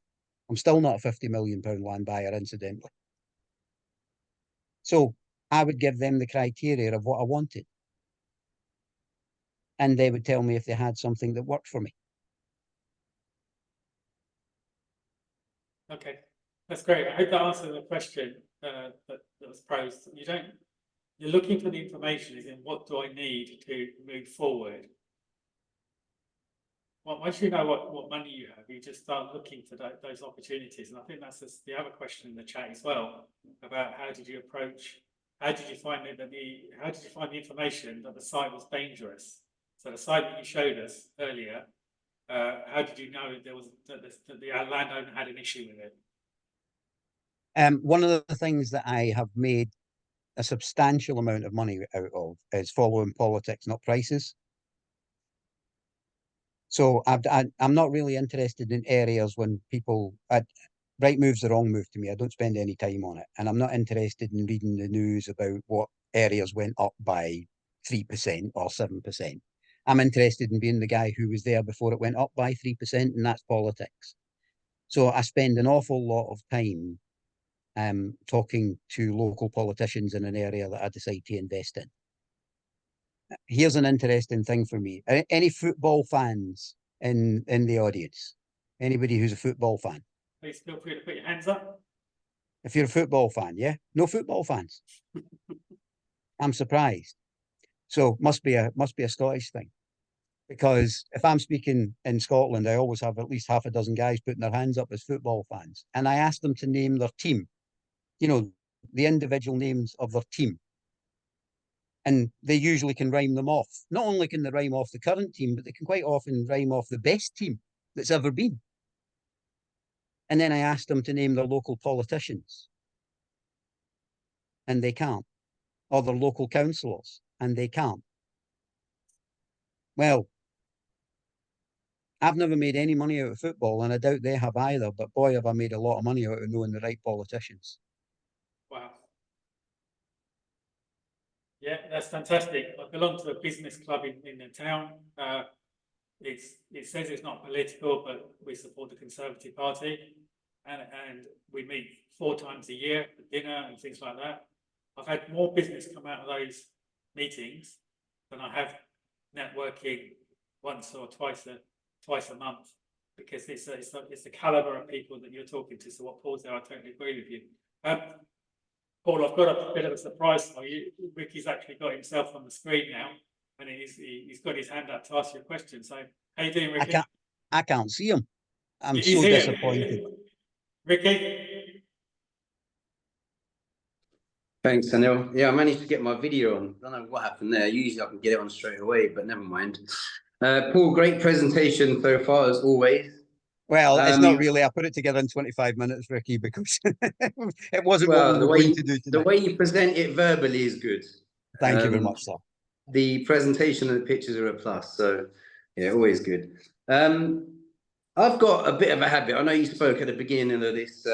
I'm still not a 50 million pound land buyer, incidentally. So I would give them the criteria of what I wanted. and they would tell me if they had something that worked for me. Okay, that's great. I hope that answered the question that was posed. You're looking for the information is in what do I need to move forward. Well, once you know what money you have, you just start looking for those opportunities. And I think that's the other question in the chat as well, about how did you find the information that the site was dangerous? So the site that you showed us earlier, how did you know that the landowner had an issue with it? One of the things that I have made a substantial amount of money out of is following politics, not prices. So I'm not really interested in areas when people, right move's the wrong move to me. I don't spend any time on it. And I'm not interested in reading the news about what areas went up by 3% or 7%. I'm interested in being the guy who was there before it went up by 3%, and that's politics. So I spend an awful lot of time talking to local politicians in an area that I decide to invest in. Here's an interesting thing for me. Any football fans in the audience? Anybody who's a football fan? Please feel free to put your hands up. If you're a football fan, yeah? No football fans. I'm surprised. So must be a Scottish thing. Because if I'm speaking in Scotland, I always have at least half a dozen guys putting their hands up as football fans. And I ask them to name their team, the individual names of their team. And they usually can rhyme them off. Not only can they rhyme off the current team, but they can quite often rhyme off the best team that's ever been. And then I asked them to name their local politicians. And they can't. Or their local councillors. And they can't. Well, I've never made any money out of football, and I doubt they have either. But boy, have I made a lot of money out of knowing the right politicians. Wow. Yeah, that's fantastic. I belong to a business club in the town. It says it's not political, but we support the Conservative Party, and we meet 4 times a year for dinner and things like that. I've had more business come out of those meetings than I have networking once or twice a month, because it's the caliber of people that you're talking to. So what Paul said, I totally agree with you. Paul, I've got a bit of a surprise for you. Ricky's actually got himself on the screen now, and he's got his hand up to ask you a question. So how you doing, Ricky? I can't see him. I'm He's so here. disappointed. Ricky? Thanks, Anil. Yeah, I managed to get my video on. I don't know what happened there. Usually I can get it on straight away, but never mind. Paul, great presentation so far, as always. Well, it's not really. I put it together in 25 minutes, Ricky, because it wasn't Well, what we were going to do the tonight. way you present it verbally is good. Thank you very much, sir. The presentation and the pictures are a plus, so yeah, always good. I've got a bit of a habit. I know you spoke at the beginning of this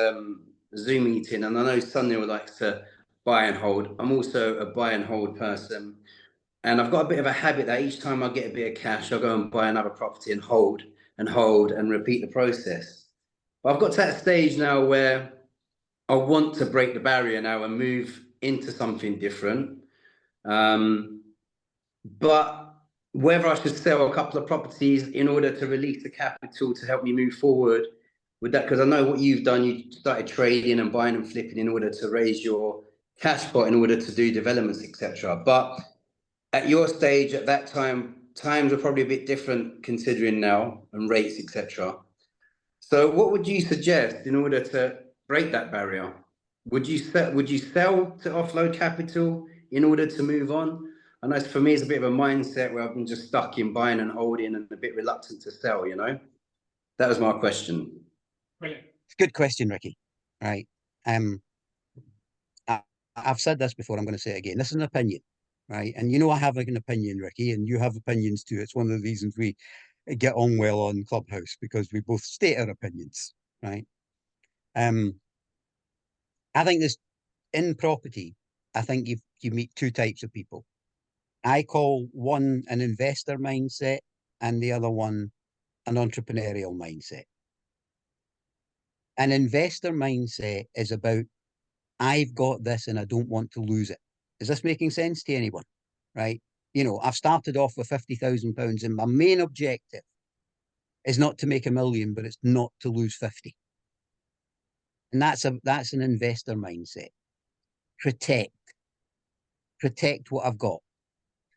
Zoom meeting, and I know Sunil likes to buy and hold. I'm also a buy and hold person, and I've got a bit of a habit that each time I get a bit of cash, I'll go and buy another property and hold and repeat the process. But I've got to that stage now where I want to break the barrier now and move into something different. But whether I should sell a couple of properties in order to release the capital to help me move forward with that, because I know what you've done, you started trading and buying and flipping in order to raise your cash pot in order to do developments, etc. But at your stage at that time, times are probably a bit different considering now and rates, etc. So what would you suggest in order to break that barrier? Would you sell to offload capital in order to move on? I know for me, it's a bit of a mindset where I've been just stuck in buying and holding and a bit reluctant to sell, That was my question. Brilliant. It's a good question, Ricky. Right. I've said this before, I'm going to say it again. This is an opinion, right? And I have an opinion, Ricky, and you have opinions too. It's one of the reasons we get on well on Clubhouse, because we both state our opinions, right? I think this in property, I think you meet 2 types of people. I call one an investor mindset and the other one an entrepreneurial mindset. An investor mindset is about, I've got this and I don't want to lose it. Is this making sense to anyone? Right? You know, I've started off with £50,000 and my main objective is not to make 1 million, but it's not to lose 50. And that's an investor mindset. Protect what I've got.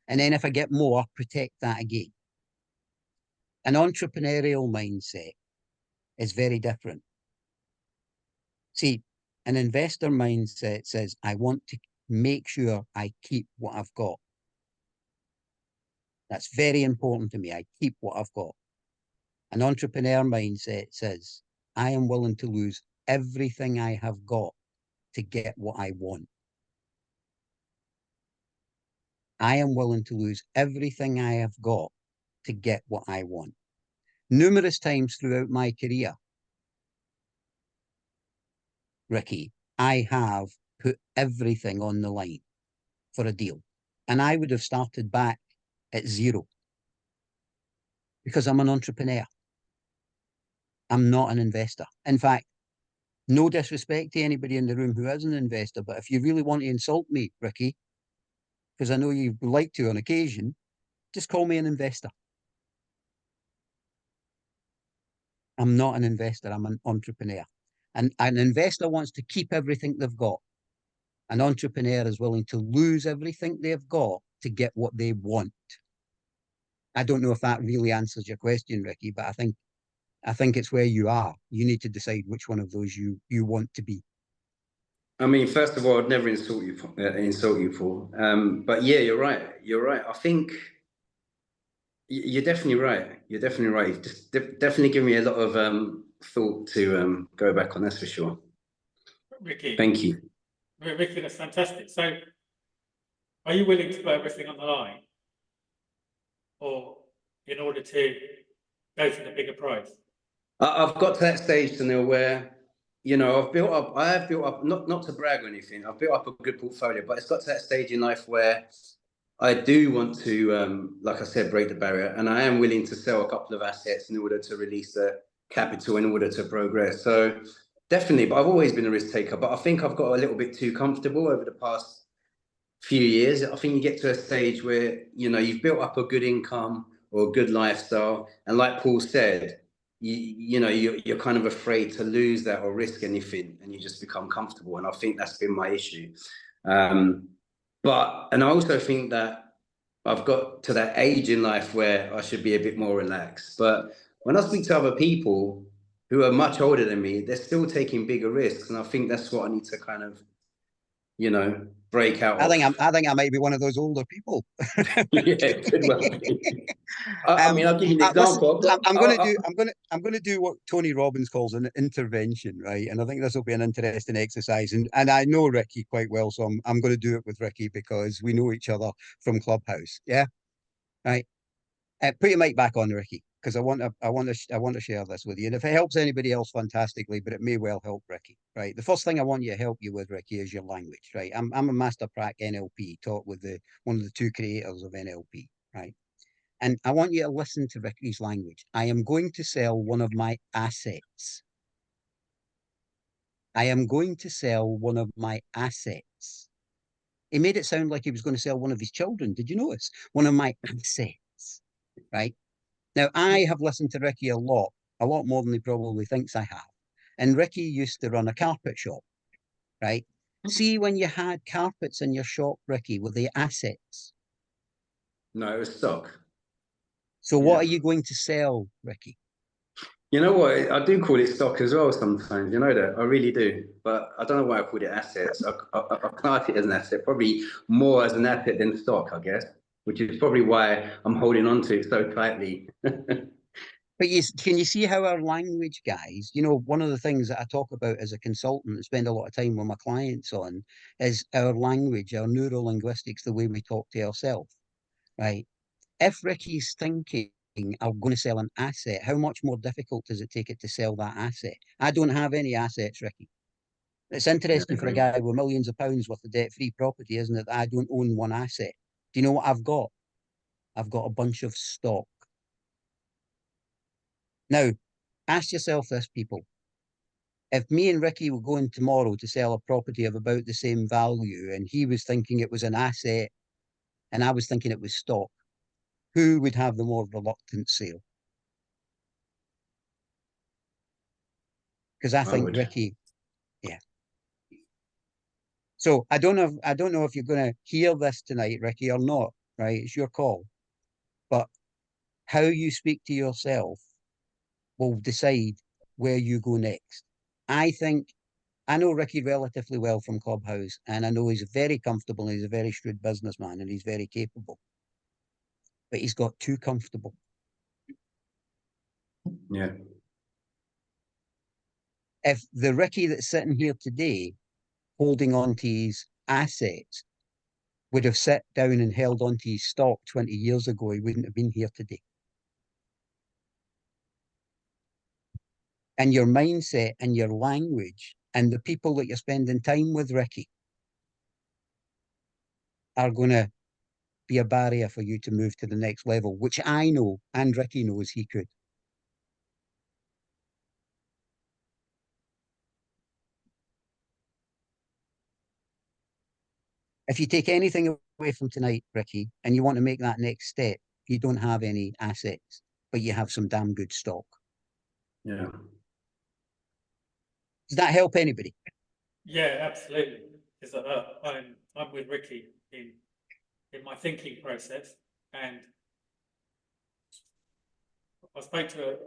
And then if I get more, protect that again. An entrepreneurial mindset is very different. See, an investor mindset says, I want to make sure I keep what I've got. That's very important to me. I keep what I've got. An entrepreneur mindset says, I am willing to lose everything I have got to get what I want. I am willing to lose everything I have got to get what I want. Numerous times throughout my career, Ricky, I have put everything on the line for a deal. And I would have started back at zero because I'm an entrepreneur. I'm not an investor. In fact, no disrespect to anybody in the room who is an investor, but if you really want to insult me, Ricky, because I know you like to on occasion, just call me an investor. I'm not an investor, I'm an entrepreneur. And an investor wants to keep everything they've got. An entrepreneur is willing to lose everything they've got to get what they want. I don't know if that really answers your question, Ricky, but I think it's where you are. You need to decide which one of those you want to be. I mean, first of all, I'd never insult you, Paul. But yeah, you're right. You're right. I think you're definitely right. You're definitely right. Just definitely give me a lot of thought to go back on. That's for sure. Ricky. Thank you. Ricky, that's fantastic. So, are you willing to put everything on the line, or in order to go for the bigger prize? I've got to that stage to know where, you know, I have built up, not to brag or anything, I've built up a good portfolio, but it's got to that stage in life where I do want to, like I said, break the barrier, and I am willing to sell a couple of assets in order to release the capital in order to progress. So definitely, but I've always been a risk taker, but I think I've got a little bit too comfortable over the past few years. I think you get to a stage where, you know, you've built up a good income or a good lifestyle, and like Paul said, you know, you're kind of afraid to lose that or risk anything, and you just become comfortable. And I think that's been my issue. And I also think that I've got to that age in life where I should be a bit more relaxed. But when I speak to other people who are much older than me, they're still taking bigger risks, and I think that's what I need to kind of, you know, break out of. I think I might be one of those older people. Yeah, could well be. I mean, I'll give you an example. Listen, I'm going to do what Tony Robbins calls an intervention, right? And I think this will be an interesting exercise. And I know Ricky quite well, so I'm going to do it with Ricky because we know each other from Clubhouse. Yeah, right. Put your mic back on, Ricky, because I want to share this with you. And if it helps anybody else, fantastically, but it may well help Ricky, right? The first thing I want you to help you with, Ricky, is your language, right? I'm a master prac NLP, taught with one of the two creators of NLP, right? And I want you to listen to Ricky's language. I am going to sell one of my assets. I am going to sell one of my assets. He made it sound like he was going to sell one of his children. Did you notice? One of my assets, right? Now, I have listened to Ricky a lot more than he probably thinks I have. And Ricky used to run a carpet shop, right? See, when you had carpets in your shop, Ricky, were they assets? No, it was stock. So what are you going to sell, Ricky? You know what? I do call it stock as well sometimes. You know that? I really do. But I don't know why I called it assets. I class it as an asset, probably more as an asset than stock, I guess, which is probably why I'm holding on to it so tightly. But can you see how our language, guys, you know, one of the things that I talk about as a consultant and spend a lot of time with my clients on is our language, our neuro-linguistics, the way we talk to ourselves, right? If Ricky's thinking, I'm going to sell an asset, how much more difficult does it take it to sell that asset? I don't have any assets, Ricky. It's interesting for a guy with millions of pounds worth of debt-free property, isn't it, that I don't own one asset. Do you know what I've got? I've got a bunch of stock. Now, ask yourself this, people. If me and Ricky were going tomorrow to sell a property of about the same value and he was thinking it was an asset and I was thinking it was stock, who would have the more reluctant sale? Because I think would. Ricky, yeah. So I don't know if you're going to hear this tonight, Ricky, or not. Right, it's your call. But how you speak to yourself will decide where you go next. I know Ricky relatively well from Clubhouse, and I know he's very comfortable, and he's a very shrewd businessman, and he's very capable. But he's got too comfortable. Yeah. If the Ricky that's sitting here today, holding on to his assets, would have sat down and held on to his stock 20 years ago, he wouldn't have been here today. And your mindset and your language and the people that you're spending time with, Ricky, are going to be a barrier for you to move to the next level, which I know and Ricky knows he could. If you take anything away from tonight, Ricky, and you want to make that next step, you don't have any assets, but you have some damn good stock. Yeah. Does that help anybody? Yeah, absolutely. Because I'm with Ricky in my thinking process, and I spoke to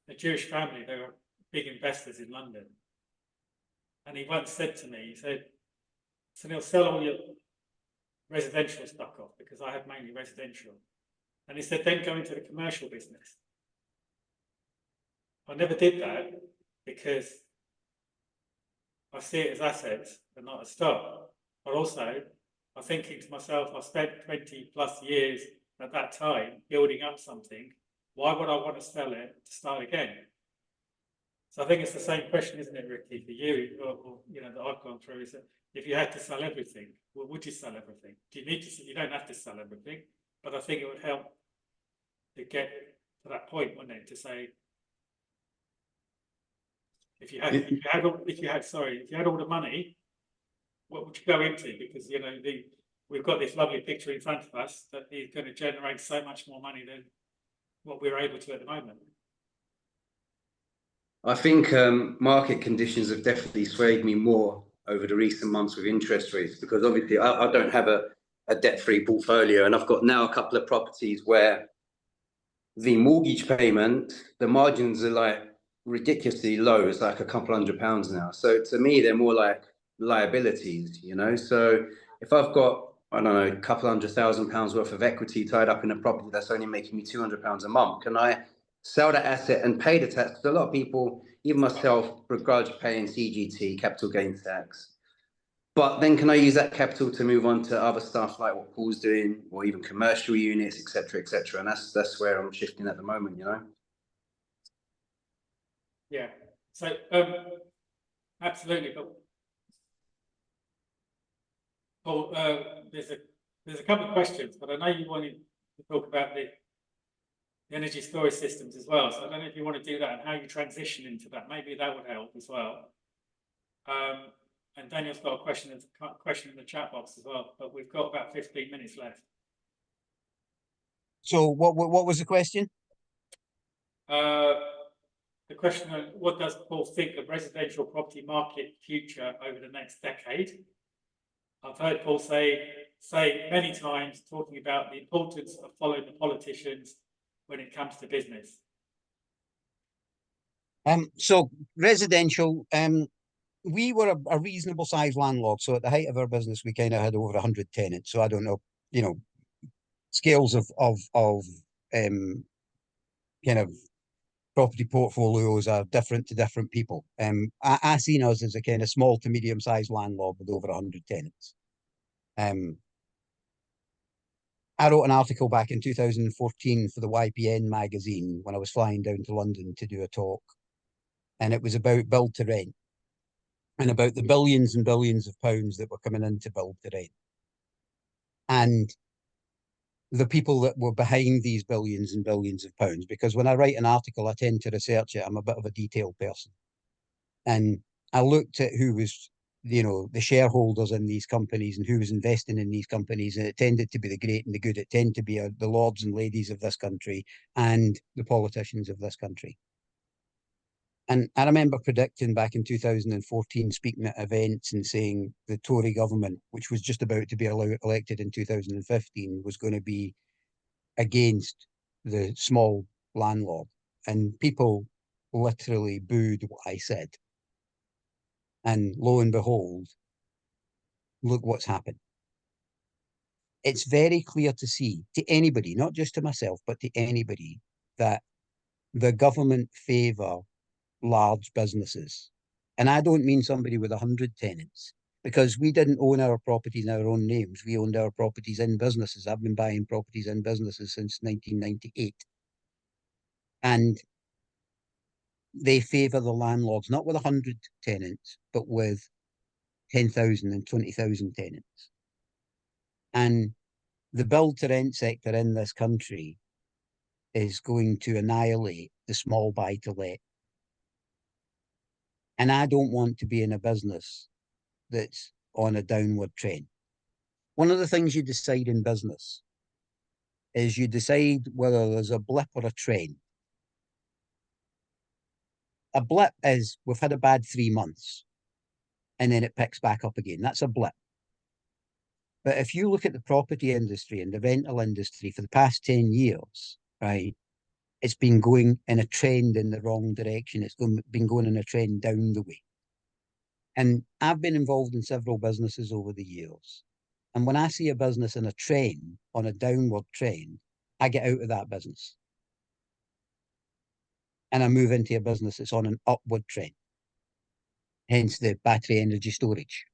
a Jewish family. They were big investors in London, and he once said to me, he said, "So they'll sell all your residential stock off because I have mainly residential," and he said, "Then go into the commercial business." I never did that because I see it as assets and not as stock. But also, I'm thinking to myself, I spent 20 plus years at that time building up something. Why would I want to sell it to start again? So I think it's the same question, isn't it, Ricky, for you, or that I've gone through, is that if you had to sell everything, well, would you sell everything? Do you need to? You don't have to sell everything, but I think it would help to get to that point, wouldn't it? To say, if you had all the money, what would you go into? Because we've got this lovely picture in front of us that is going to generate so much more money than what we're able to at the moment. I think market conditions have definitely swayed me more over the recent months with interest rates, because obviously I don't have a debt-free portfolio, and I've got now a couple of properties where the mortgage payment, the margins are like ridiculously low. It's like a couple £100 now. So to me, they're more like liabilities, So if I've got, I don't know, a couple £100,000 worth of equity tied up in a property that's only making me £200 a month, can I sell that asset and pay the tax? Because a lot of people, even myself, begrudge paying CGT, capital gains tax. But then can I use that capital to move on to other stuff like what Paul's doing, or even commercial units, etc., etc.? And that's where I'm shifting at the moment, Yeah. So absolutely. But Paul, there's a couple of questions, but I know you wanted to talk about the energy storage systems as well. So I don't know if you want to do that and how you transition into that. Maybe that would help as well. And Daniel's got a question in the chat box as well, but we've got about 15 minutes left. So what was the question? The question, what does Paul think of residential property market future over the next decade? I've heard Paul say many times, talking about the importance of following the politicians when it comes to business. So residential, we were a reasonable sized landlord. So at the height of our business, we kind of had over 100 tenants. So I don't know, scales of kind of property portfolios are different to different people. I seen us as a kind of small to medium sized landlord with over 100 tenants. I wrote an article back in 2014 for the YPN magazine when I was flying down to London to do a talk. And it was about build to rent and about the billions and billions of pounds that were coming into build to rent. And the people that were behind these billions and billions of pounds, because when I write an article, I tend to research it. I'm a bit of a detailed person. And I looked at who was you know, the shareholders in these companies and who was investing in these companies, and it tended to be the great and the good. It tended to be the lords and ladies of this country and the politicians of this country. And I remember predicting back in 2014, speaking at events and saying the Tory government, which was just about to be elected in 2015, was going to be against the small landlord. And people literally booed what I said. And lo and behold, look what's happened. It's very clear to see, to anybody, not just to myself, but to anybody, that the government favour large businesses. And I don't mean somebody with 100 tenants, because we didn't own our properties in our own names. We owned our properties in businesses. I've been buying properties in businesses since 1998. And they favour the landlords, not with 100 tenants, but with 10,000 and 20,000 tenants. And the build to rent sector in this country is going to annihilate the small buy to let. And I don't want to be in a business that's on a downward trend. One of the things you decide in business is you decide whether there's a blip or a trend. A blip is we've had a bad 3 months and then it picks back up again. That's a blip. But if you look at the property industry and the rental industry for the past 10 years, right, it's been going in a trend in the wrong direction. It's been going in a trend down the way. And I've been involved in several businesses over the years. And when I see a business in a trend, on a downward trend, I get out of that business. And I move into a business that's on an upward trend. Hence the battery energy storage.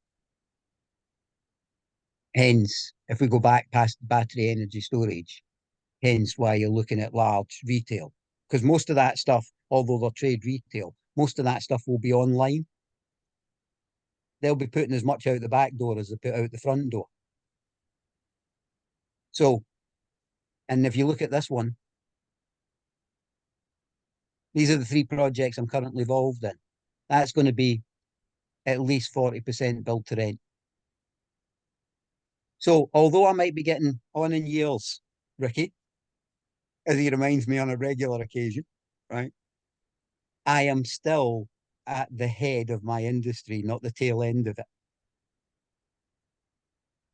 Hence, if we go back past battery energy storage, hence why you're looking at large retail. Because most of that stuff, although they're trade retail, most of that stuff will be online. They'll be putting as much out the back door as they put out the front door. So, and if you look at this one, these are the 3 projects I'm currently involved in. That's going to be at least 40% build to rent. So, although I might be getting on in years, Ricky, as he reminds me on a regular occasion, right? I am still at the head of my industry, not the tail end of it.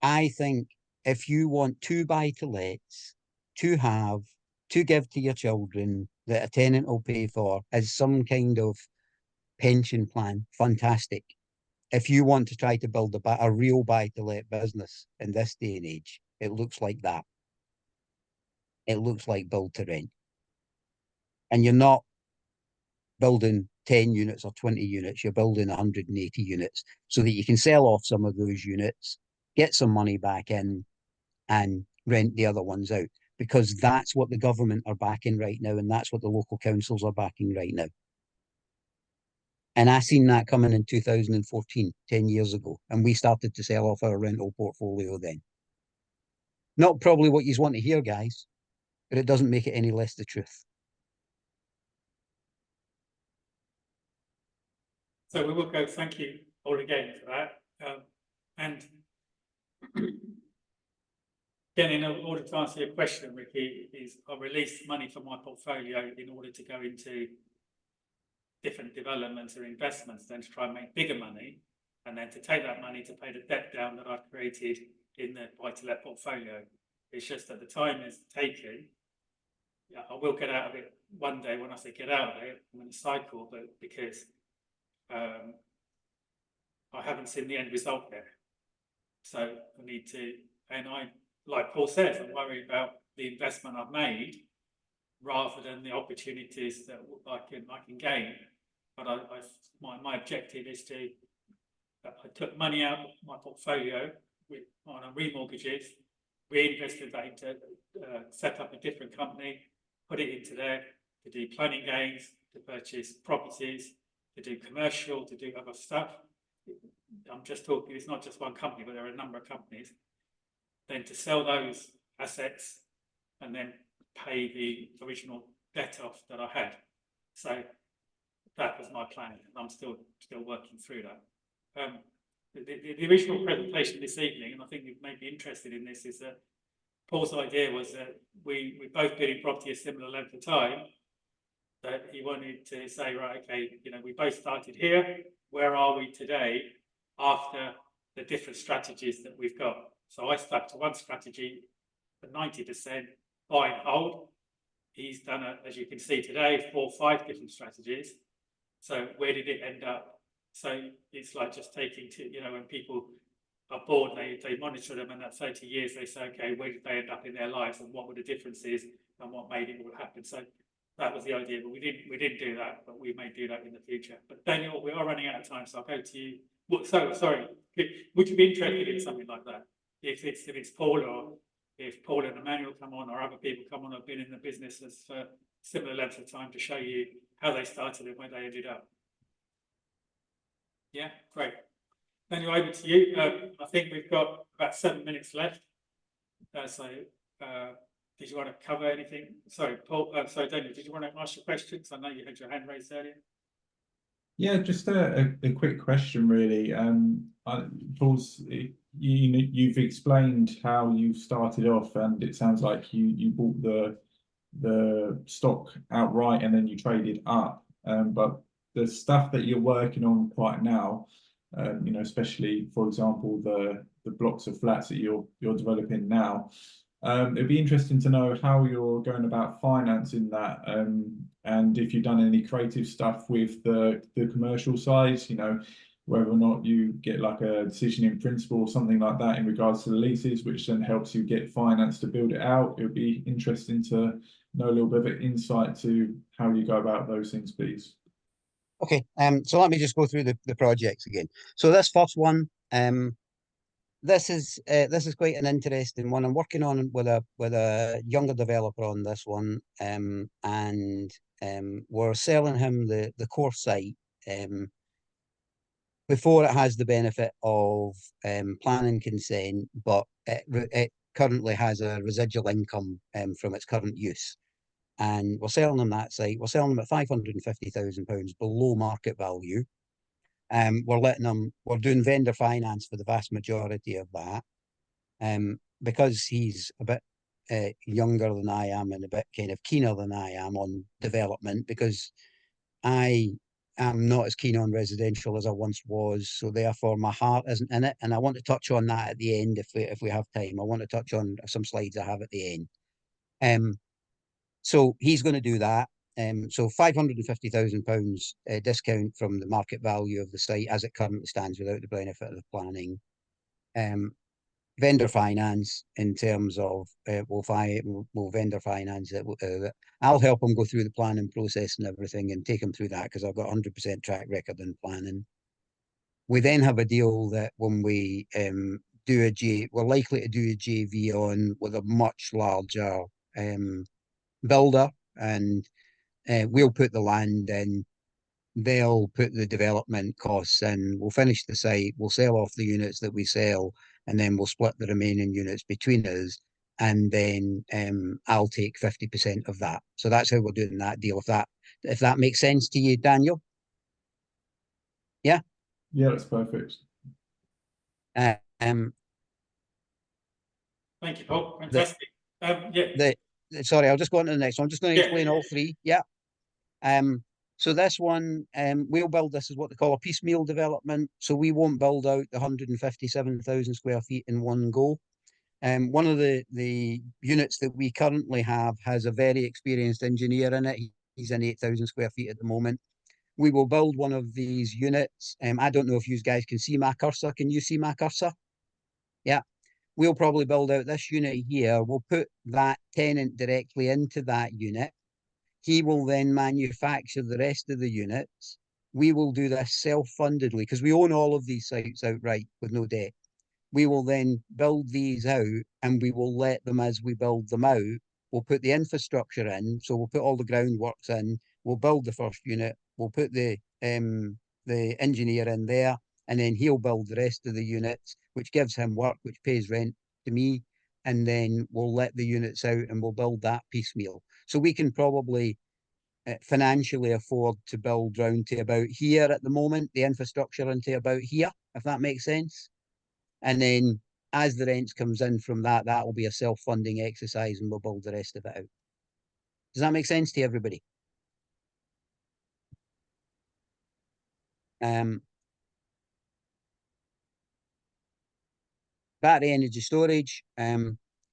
I think if you want 2 buy-to-lets to have, to give to your children that a tenant will pay for as some kind of pension plan, fantastic. If you want to try to build a real buy-to-let business in this day and age, it looks like that. It looks like build to rent. And you're not building 10 units or 20 units, you're building 180 units so that you can sell off some of those units, get some money back in, and rent the other ones out. Because that's what the government are backing right now, and that's what the local councils are backing right now. And I seen that coming in 2014, 10 years ago, and we started to sell off our rental portfolio then. Not probably what you want to hear, guys, but it doesn't make it any less the truth. So we will go, thank you all again for that. And again, in order to answer your question, Ricky, is I released money from my portfolio in order to go into different developments or investments, then to try and make bigger money, and then to take that money to pay the debt down that I've created in the buy-to-let portfolio. It's just that the time is taking. Yeah, I will get out of it one day. When I say get out of it, I'm in a cycle, but because I haven't seen the end result yet. So I need to, and I, like Paul says, I'm worried about the investment I've made rather than the opportunities that I can gain. But my objective is to, I took money out of my portfolio on remortgages, reinvested that into, set up a different company, put it into there to do planning gains, to purchase properties, to do commercial, to do other stuff. I'm just talking, it's not just one company, but there are a number of companies. Then to sell those assets and then pay the original debt off that I had. So that was my plan, and I'm still working through that. the original presentation this evening, and I think you may be interested in this, is that Paul's idea was that we both been in property a similar length of time, that he wanted to say, right, okay, you know, we both started here, where are we today after the different strategies that we've got? So I stuck to one strategy for 90%, buy and hold. He's done, as you can see today, 4 or 5 different strategies. So where did it end up? So it's like just taking to, you know, when people are bored, they monitor them, and at 30 years they say, okay, where did they end up in their lives, and what were the differences, and what made it all happen? So that was the idea, but we didn't do that, but we may do that in the future. But Daniel, we are running out of time, so I'll go to you. Well, so sorry, would you be interested in something like that? If it's Paul, or if Paul and Emmanuel come on, or other people come on who've been in the business for similar lengths of time to show you how they started and where they ended up. Yeah, great. Daniel, over to you. I think we've got about 7 minutes left. Did you want to cover anything? Sorry, Paul. Sorry, Daniel. Did you want to ask your questions? I know you had your hand raised earlier. Yeah, just a quick question, really. Paul's, you've explained how you started off, and it sounds like you bought the stock outright and then you traded up. But the stuff that you're working on right now, you know, especially for example the blocks of flats that you're developing now, it'd be interesting to know how you're going about financing that, and if you've done any creative stuff with the commercial side, you know, whether or not you get like a decision in principle or something like that in regards to the leases, which then helps you get finance to build it out. It would be interesting to know a little bit of insight to how you go about those things, please. Okay, so let me just go through the projects again. So this first one, this is quite an interesting one. I'm working on with a younger developer on this one, and we're selling him the core site before it has the benefit of planning consent, but it currently has a residual income from its current use. And we're selling them that site. We're selling them at £550,000 below market value. We're doing vendor finance for the vast majority of that. Because he's a bit younger than I am and a bit kind of keener than I am on development, because I am not as keen on residential as I once was. So therefore my heart isn't in it. And I want to touch on that at the end if we have time. I want to touch on some slides I have at the end. So he's going to do that. So £550,000 discount from the market value of the site as it currently stands without the benefit of the planning. Vendor finance in terms of we'll vendor finance it. I'll help him go through the planning process and everything and take him through that, because I've got 100% track record in planning. We then have a deal that when we we're likely to do a JV on with a much larger builder, and we'll put the land in, they'll put the development costs in, we'll finish the site, we'll sell off the units that we sell, and then we'll split the remaining units between us, and then I'll take 50% of that. So that's how we're doing that deal, if that makes sense to you, Daniel. Yeah that's perfect. Thank you, Paul. Fantastic. Sorry, I'll just go on to the next one. I'm just going to explain all three. So this one, we'll build this as what they call a piecemeal development. So we won't build out the 157,000 square feet in one go. One of the units that we currently have has a very experienced engineer in it. He's in 8,000 square feet at the moment. We will build one of these units. I don't know if you guys can see my cursor. Can you see my cursor? Yeah. We'll probably build out this unit here. We'll put that tenant directly into that unit. He will then manufacture the rest of the units. We will do this self-fundedly because we own all of these sites outright with no debt. We will then build these out, and we will let them, as we build them out, we'll put the infrastructure in. So we'll put all the groundworks in. We'll build the first unit. We'll put the engineer in there, and then he'll build the rest of the units, which gives him work, which pays rent to me. And then we'll let the units out and we'll build that piecemeal. So we can probably financially afford to build round to about here at the moment, the infrastructure into about here, if that makes sense. And then as the rents comes in from that, that will be a self-funding exercise and we'll build the rest of it out. Does that make sense to everybody? Battery energy storage.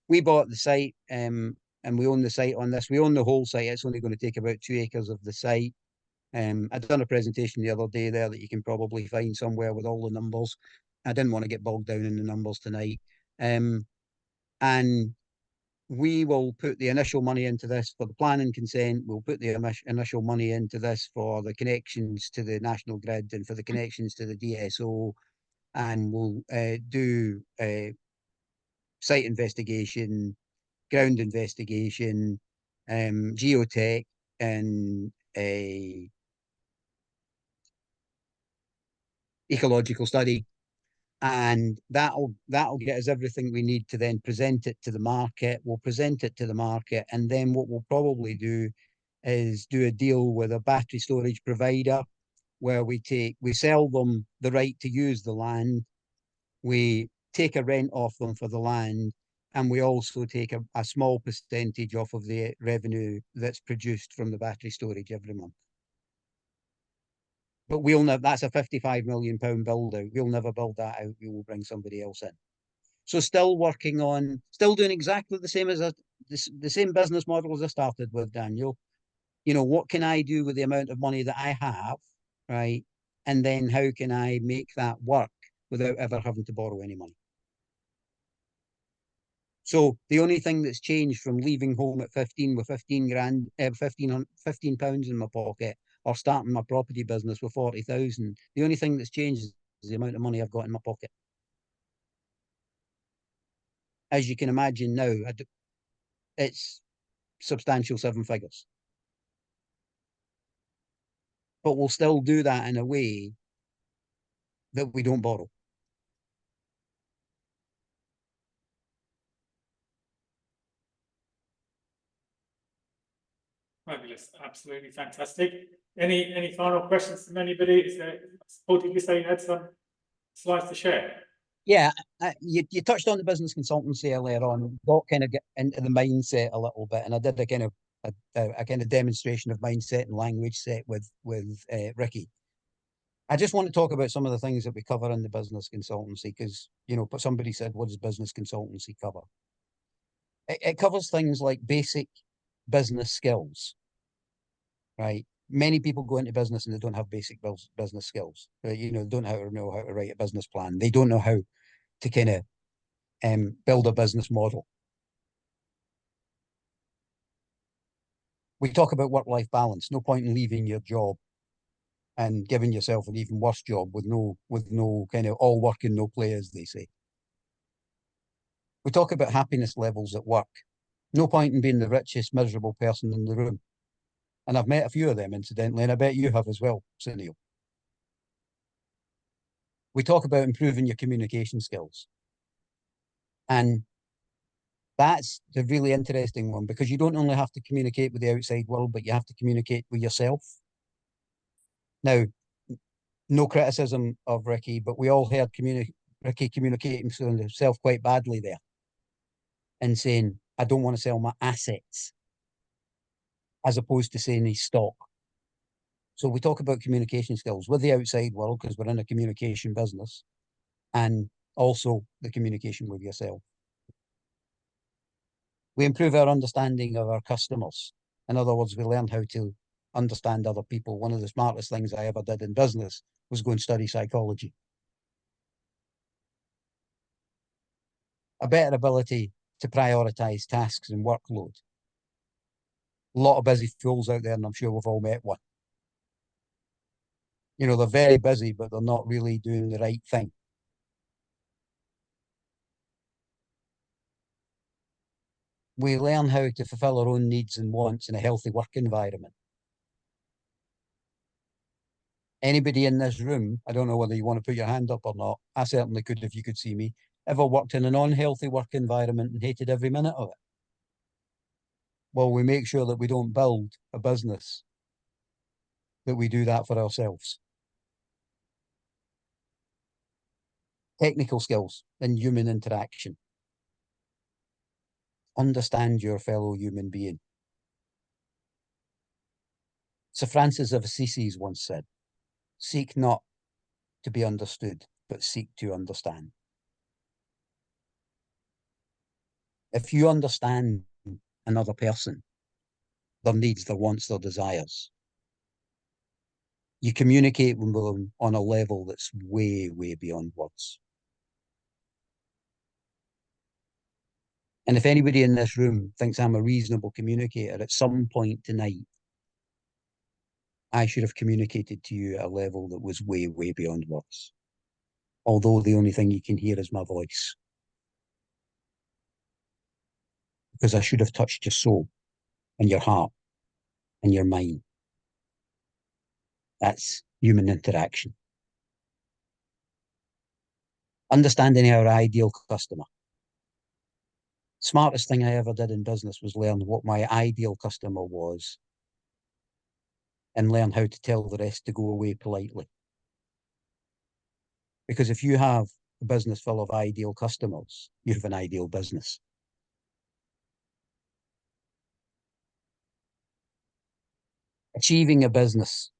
We bought the site and we own the site on this. We own the whole site. It's only going to take about 2 acres of the site. I'd done a presentation the other day there that you can probably find somewhere with all the numbers. I didn't want to get bogged down in the numbers tonight. And we will put the initial money into this for the planning consent. We'll put the initial money into this for the connections to the national grid and for the connections to the DSO. And we'll do site investigation, ground investigation, geotech, and a ecological study, and that'll get us everything we need to then present it to the market. We'll present it to the market, and then what we'll probably do is do a deal with a battery storage provider where we sell them the right to use the land, we take a rent off them for the land, and we also take a small percentage off of the revenue that's produced from the battery storage every month. But we'll never, that's a £55 million build out. We'll never build that out. We will bring somebody else in. So still working on, still doing exactly the same as the same business model as I started with, Daniel. You know, what can I do with the amount of money that I have, right? And then how can I make that work without ever having to borrow any money? So the only thing that's changed from leaving home at 15 with 15 grand, £15 in my pocket, or starting my property business with 40,000, the only thing that's changed is the amount of money I've got in my pocket. As you can imagine now, it's substantial 7 figures. But we'll still do that in a way that we don't borrow. Fabulous, absolutely fantastic. Any final questions from anybody? Is there, Paul, did you say you had some slides to share? Yeah, you touched on the business consultancy earlier on. Got kind of get into the mindset a little bit, and I did a kind of demonstration of mindset and language set with Ricky. I just want to talk about some of the things that we cover in the business consultancy because, you know, somebody said, what does business consultancy cover? It covers things like basic business skills, right? Many people go into business and they don't have basic business skills. Right? You know, don't know how to write a business plan. They don't know how to kind of build a business model. We talk about work-life balance. No point in leaving your job and giving yourself an even worse job with no kind of all work and no play, as they say. We talk about happiness levels at work. No point in being the richest, miserable person in the room. And I've met a few of them, incidentally, and I bet you have as well, Sunil. We talk about improving your communication skills. And that's the really interesting one because you don't only have to communicate with the outside world, but you have to communicate with yourself. Now, no criticism of Ricky, but we all heard Ricky communicating to himself quite badly there and saying, I don't want to sell my assets, as opposed to saying his stock. So we talk about communication skills with the outside world because we're in a communication business, and also the communication with yourself. We improve our understanding of our customers. In other words, we learn how to understand other people. One of the smartest things I ever did in business was go and study psychology. A better ability to prioritize tasks and workload. A lot of busy fools out there, and I'm sure we've all met one. You know, they're very busy, but they're not really doing the right thing. We learn how to fulfill our own needs and wants in a healthy work environment. Anybody in this room, I don't know whether you want to put your hand up or not, I certainly could if you could see me, ever worked in an unhealthy work environment and hated every minute of it? Well, we make sure that we don't build a business that we do that for ourselves. Technical skills and human interaction. Understand your fellow human being. Sir Francis of Assisi once said, "Seek not to be understood, but seek to understand." If you understand another person, their needs, their wants, their desires, you communicate with them on a level that's way, way beyond words. And if anybody in this room thinks I'm a reasonable communicator, at some point tonight, I should have communicated to you at a level that was way, way beyond words. Although the only thing you can hear is my voice. Because I should have touched your soul and your heart and your mind. That's human interaction. Understanding our ideal customer. Smartest thing I ever did in business was learn what my ideal customer was and learn how to tell the rest to go away politely. Because if you have a business full of ideal customers, you have an ideal business. Achieving a business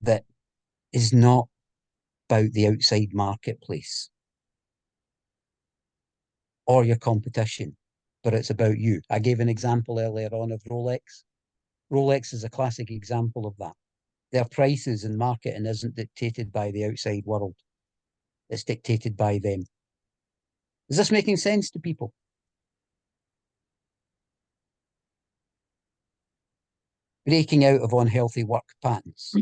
that is not about the outside marketplace or your competition, but it's about you. I gave an example earlier on of Rolex. Rolex is a classic example of that. Their prices and marketing isn't dictated by the outside world. It's dictated by them. Is this making sense to people? Breaking out of unhealthy work patterns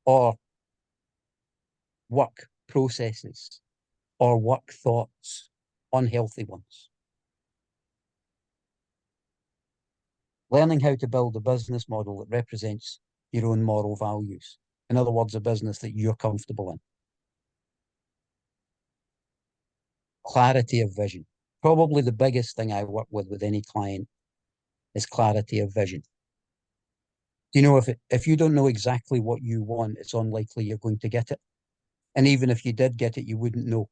or work processes or work thoughts, unhealthy ones. Learning how to build a business model that represents your own moral values. In other words, a business that you're comfortable in. Clarity of vision. Probably the biggest thing I work with any client is clarity of vision. You know, if you don't know exactly what you want, it's unlikely you're going to get it. And even if you did get it, you wouldn't know.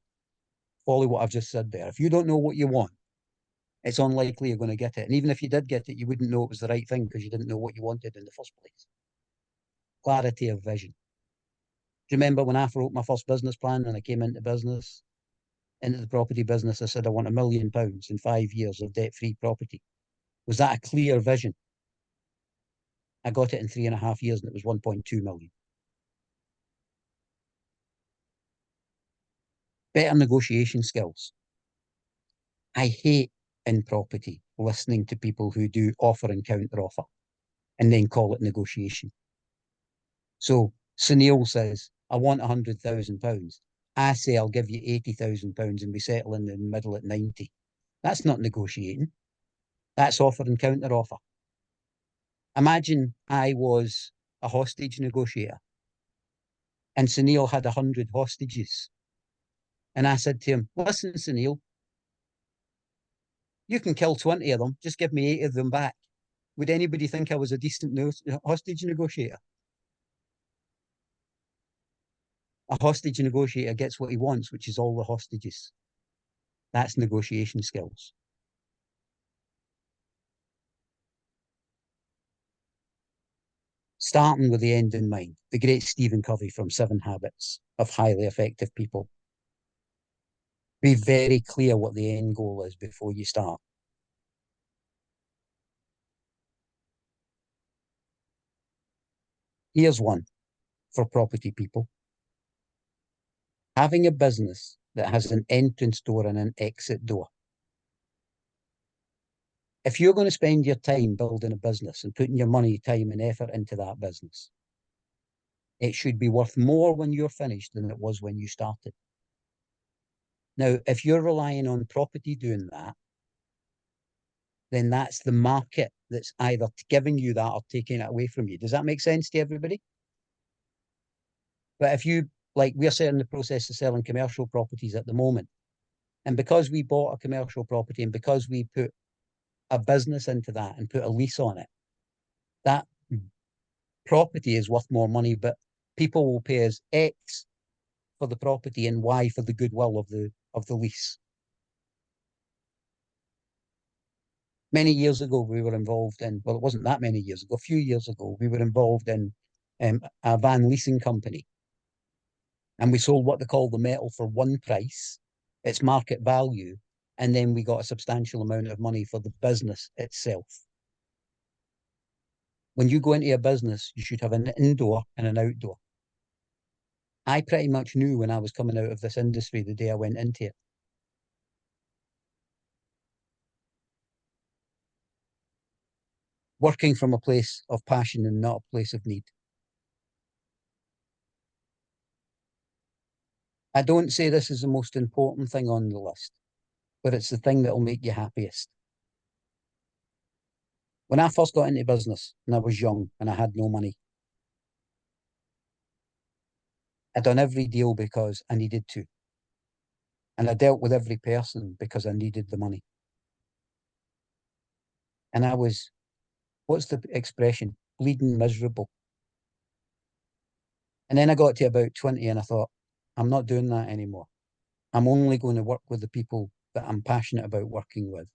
Follow what I've just said there. If you don't know what you want, it's unlikely you're going to get it. And even if you did get it, you wouldn't know it was the right thing because you didn't know what you wanted in the first place. Clarity of vision. Do you remember when I wrote my first business plan and I came into business, into the property business, I said, I want £1 million in 5 years of debt-free property. Was that a clear vision? I got it in 3.5 years and it was 1.2 million. Better negotiation skills. I hate in property listening to people who do offer and counter offer and then call it negotiation. So Sunil says, I want £100,000. I say, I'll give you £80,000 and we settle in the middle at 90. That's not negotiating. That's offer and counter offer. Imagine I was a hostage negotiator and Sunil had 100 hostages. And I said to him, listen, Sunil, you can kill 20 of them, just give me 8 of them back. Would anybody think I was a decent hostage negotiator? A hostage negotiator gets what he wants, which is all the hostages. That's negotiation skills. Starting with the end in mind. The great Stephen Covey from 7 Habits of Highly Effective People. Be very clear what the end goal is before you start. Here's one for property people. Having a business that has an entrance door and an exit door. If you're going to spend your time building a business and putting your money, time and effort into that business, it should be worth more when you're finished than it was when you started. Now, if you're relying on property doing that, then that's the market that's either giving you that or taking it away from you. Does that make sense to everybody? But if you, like we're in the process of selling commercial properties at the moment, and because we bought a commercial property and because we put a business into that and put a lease on it, that property is worth more money, but people will pay us X for the property and Y for the goodwill of the lease. Many years ago, we were involved in, well, it wasn't that many years ago, a few years ago, we were involved in a van leasing company. And we sold what they call the metal for one price, its market value, and then we got a substantial amount of money for the business itself. When you go into a business, you should have an indoor and an outdoor. I pretty much knew when I was coming out of this industry the day I went into it. Working from a place of passion and not a place of need. I don't say this is the most important thing on the list, but it's the thing that will make you happiest. When I first got into business and I was young and I had no money, I done every deal because I needed to. And I dealt with every person because I needed the money. And I was, what's the expression? Bleeding miserable. And then I got to about 20 and I thought, I'm not doing that anymore. I'm only going to work with the people that I'm passionate about working with.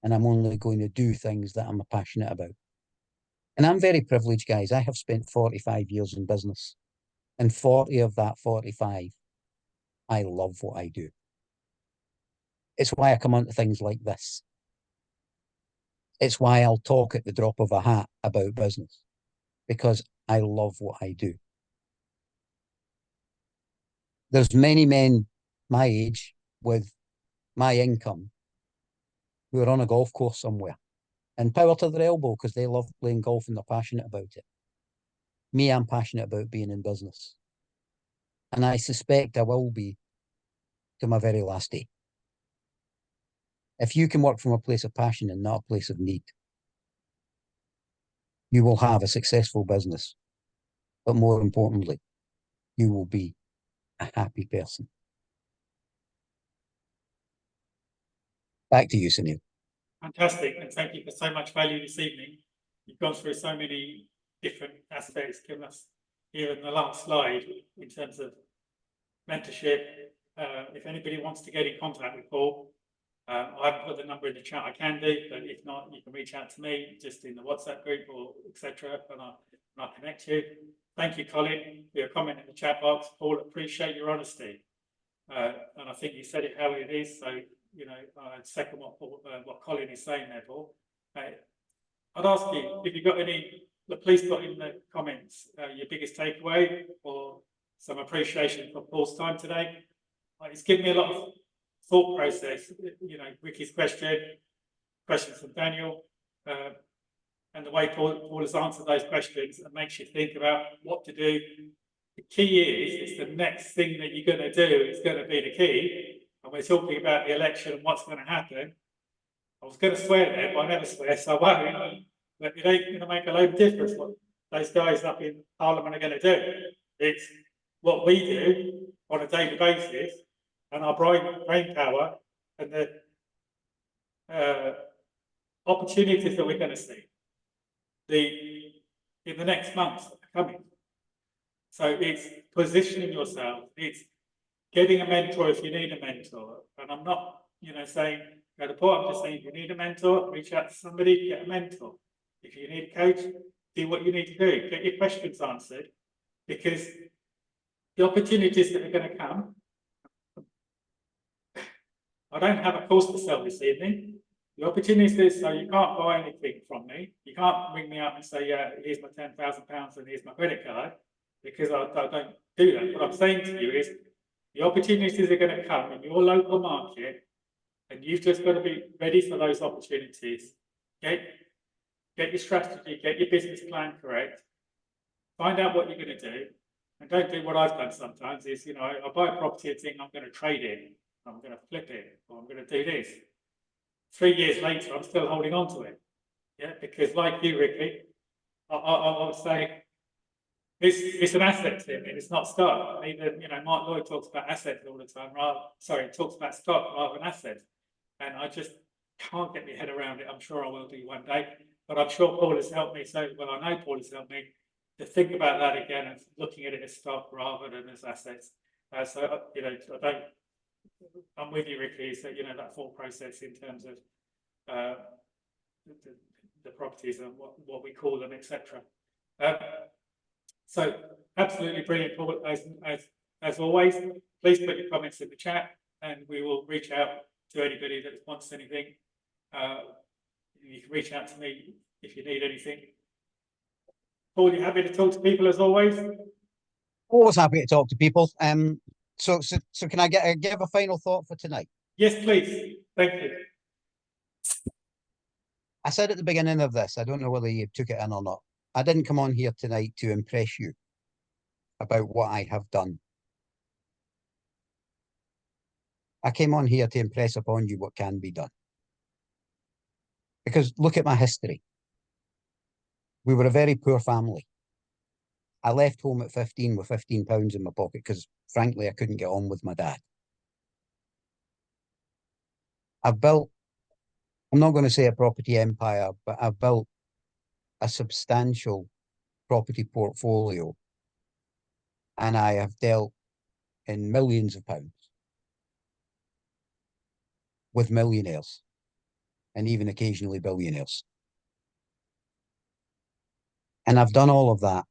And I'm only going to do things that I'm passionate about. And I'm very privileged, guys. I have spent 45 years in business. And 40 of that 45, I love what I do. It's why I come onto things like this. It's why I'll talk at the drop of a hat about business. Because I love what I do. There's many men my age with my income who are on a golf course somewhere. And power to their elbow because they love playing golf and they're passionate about it. Me, I'm passionate about being in business. And I suspect I will be to my very last day. If you can work from a place of passion and not a place of need, you will have a successful business. But more importantly, you will be a happy person. Back to you, Sunil. Fantastic, and thank you for so much value this evening. You've gone through so many different aspects, given us here in the last slide in terms of mentorship. If anybody wants to get in contact with Paul, I haven't put the number in the chat. I can do, but if not, you can reach out to me just in the WhatsApp group or etc. And I'll connect you. Thank you, Colin, for your comment in the chat box. Paul, appreciate your honesty, and I think you said it how it is. So you know, second what Colin is saying there, Paul. I'd ask you if you've got any. Please put in the comments your biggest takeaway or some appreciation for Paul's time today. It's given me a lot of thought process. You know, Ricky's questions from Daniel, and the way Paul has answered those questions, and makes you think about what to do. The key is the next thing that you're going to do is going to be the key. And we're talking about the election and what's going to happen. I was going to swear there, but I never swear, so I won't. But it ain't going to make a load of difference what those guys up in Parliament are going to do. It's what we do on a daily basis and our brain power and the opportunities that we're going to see in the next months that are coming. So it's positioning yourself. It's getting a mentor if you need a mentor. And I'm not, you know, saying go to Paul. I'm just saying if you need a mentor, reach out to somebody, get a mentor. If you need a coach, do what you need to do. Get your questions answered, because the opportunities that are going to come. I don't have a course to sell this evening. The opportunities, so you can't buy anything from me. You can't ring me up and say, yeah, here's my £10,000 and here's my credit card, because I don't do that. What I'm saying to you is the opportunities are going to come in your local market, and you've just got to be ready for those opportunities. Get your strategy, get your business plan correct, find out what you're going to do, and don't do what I've done sometimes is, you know, I buy a property and think I'm going to trade it, I'm going to flip it, or I'm going to do this. 3 years later, I'm still holding on to it. Yeah, because like you, Ricky, I was saying, it's an asset to me, it's not stock. Even, you know, Mark Lloyd talks about assets all the time, talks about stock rather than assets. And I just can't get my head around it. I'm sure I will do one day, but I'm sure Paul has helped me. So, well, I know Paul has helped me to think about that again and looking at it as stock rather than as assets. So, you know, I'm with you, Ricky, so, you know, that thought process in terms of the properties and what we call them, etc. So absolutely brilliant, Paul. As always, please put your comments in the chat, and we will reach out to anybody that wants anything. You can reach out to me if you need anything. Paul, you happy to talk to people as always? Always happy to talk to people. So can I give a final thought for tonight? Yes, please. Thank you. I said at the beginning of this, I don't know whether you took it in or not. I didn't come on here tonight to impress you about what I have done. I came on here to impress upon you what can be done. Because look at my history. We were a very poor family. I left home at 15 with £15 in my pocket because, frankly, I couldn't get on with my dad. I've built, I'm not going to say a property empire, but I've built a substantial property portfolio, and I have dealt in millions of pounds with millionaires and even occasionally billionaires. And I've done all of that,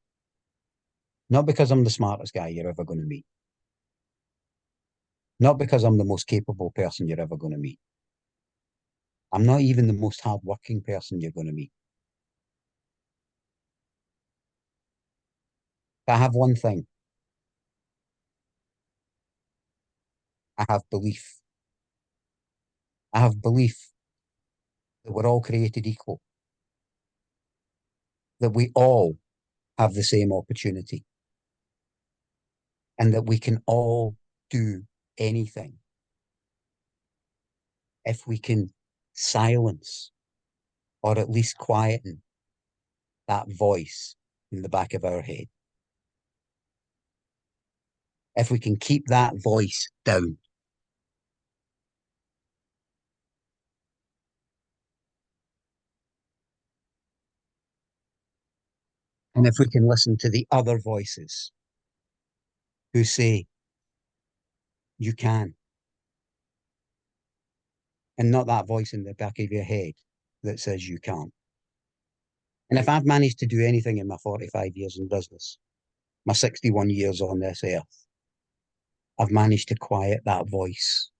not because I'm the smartest guy you're ever going to meet, not because I'm the most capable person you're ever going to meet. I'm not even the most hardworking person you're going to meet. I have one thing. I have belief. I have belief that we're all created equal, that we all have the same opportunity, and that we can all do anything if we can silence or at least quieten that voice in the back of our head. If we can keep that voice down. And if we can listen to the other voices who say, you can. And not that voice in the back of your head that says you can't. And if I've managed to do anything in my 45 years in business, my 61 years on this earth, I've managed to quiet that voice,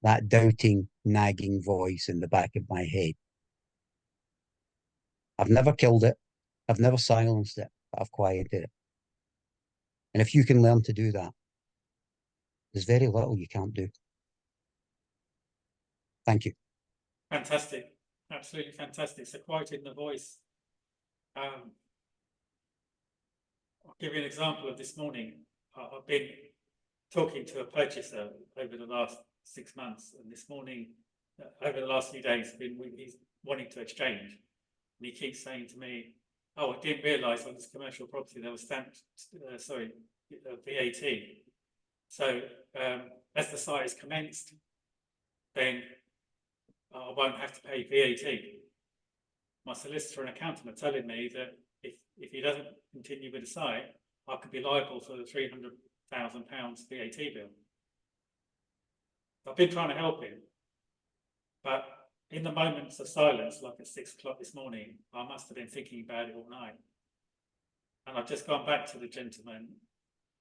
that doubting, nagging voice in the back of my head. I've never killed it. I've never silenced it, but I've quieted it. And if you can learn to do that, there's very little you can't do. Thank you. Fantastic. Absolutely fantastic. So quieting the voice. I'll give you an example of this morning. I've been talking to a purchaser over the last 6 months, and this morning, over the last few days, he's wanting to exchange, and he keeps saying to me, "Oh, I didn't realise on this commercial property there was stamped, VAT." So as the site is commenced, then I won't have to pay VAT. My solicitor and accountant are telling me that if he doesn't continue with the site, I could be liable for the £300,000 VAT bill. I've been trying to help him, but in the moments of silence, like at 6 o'clock this morning, I must have been thinking about it all night. And I've just gone back to the gentleman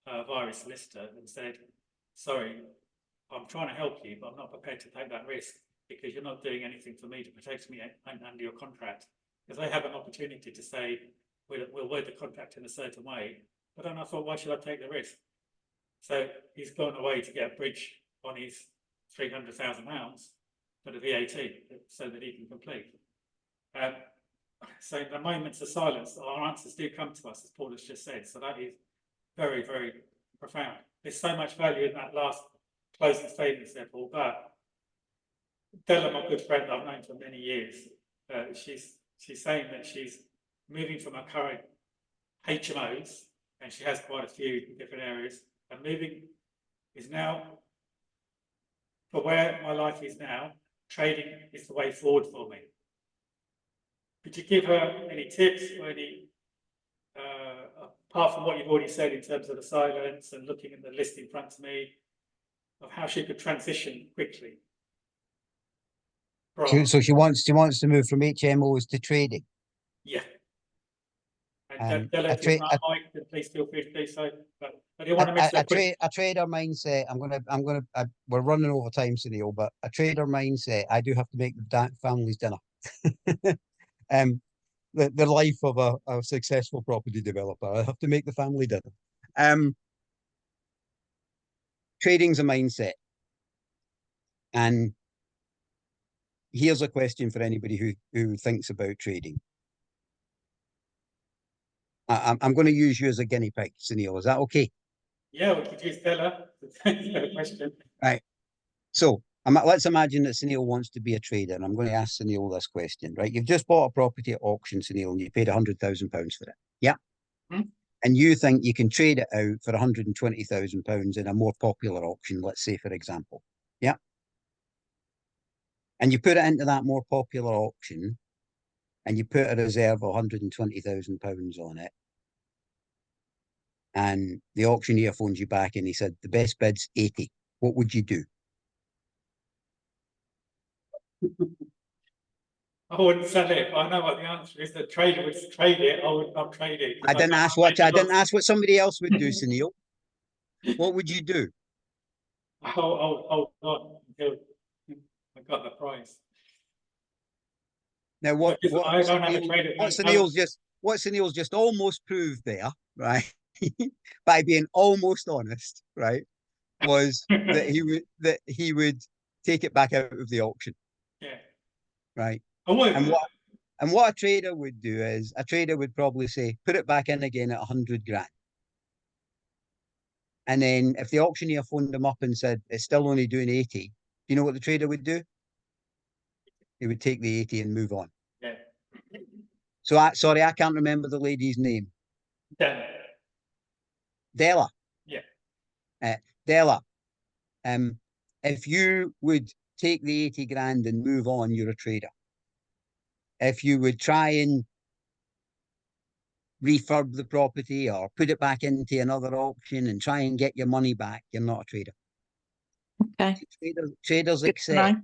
via his solicitor and said, "Sorry, I'm trying to help you, but I'm not prepared to take that risk because you're not doing anything for me to protect me under your contract." Because they have an opportunity to say, we'll word the contract in a certain way. But then I thought, why should I take the risk? So he's gone away to get a bridge on his £300,000 for the VAT so that he can complete. So in the moments of silence, our answers do come to us, as Paul has just said. So that is very, very profound. There's so much value in that last closing statement there, Paul. But Della, my good friend I've known for many years, she's saying that she's moving from her current HMOs, and she has quite a few different areas, and moving is now, for where my life is now, trading is the way forward for me. Could you give her any tips or any apart from what you've already said in terms of the silence and looking at the list in front of me, of how she could transition quickly. So she wants to move from HMOs to trading. Yeah. And Della, a if you're tra- not mic, then please feel free to do so. But I didn't want to miss that quick. A trader mindset. We're running over time, Sunil, but a trader mindset. I do have to make the family's dinner. The life of a successful property developer. I have to make the family dinner. Trading's a mindset, and here's a question for anybody who thinks about trading. I'm going to use you as a guinea pig, Sunil. Is that okay? Yeah, we could use Della. The question. Right. So let's imagine that Sunil wants to be a trader, and I'm going to ask Sunil this question. Right? You've just bought a property at auction, Sunil, and you paid £100,000 for it. Yeah. Hmm? And you think you can trade it out for £120,000 in a more popular auction, let's say, for example. Yeah. And you put it into that more popular auction, and you put a reserve of £120,000 on it. And the auctioneer phones you back and he said, the best bid's 80. What would you do? I wouldn't sell it. I know what the answer is. The trader would trade it. I would not trade it. I didn't ask what somebody else would do, Sunil. What would you do? Hold on until I got the price. Now, what Sunil's just almost proved there, right? By being almost honest, right, was that he would take it back out of the auction. Yeah. Right. I would. And what a trader would do is a trader would probably say, put it back in again at 100 grand. And then if the auctioneer phoned him up and said it's still only doing 80, do you know what the trader would do? He would take the 80 and move on. Yeah. So I can't remember the lady's name. Della. Yeah. Della. If you would take the 80 grand and move on, you're a trader. If you would try and refurb the property or put it back into another auction and try and get your money back, you're not a trader. Okay. Traders accept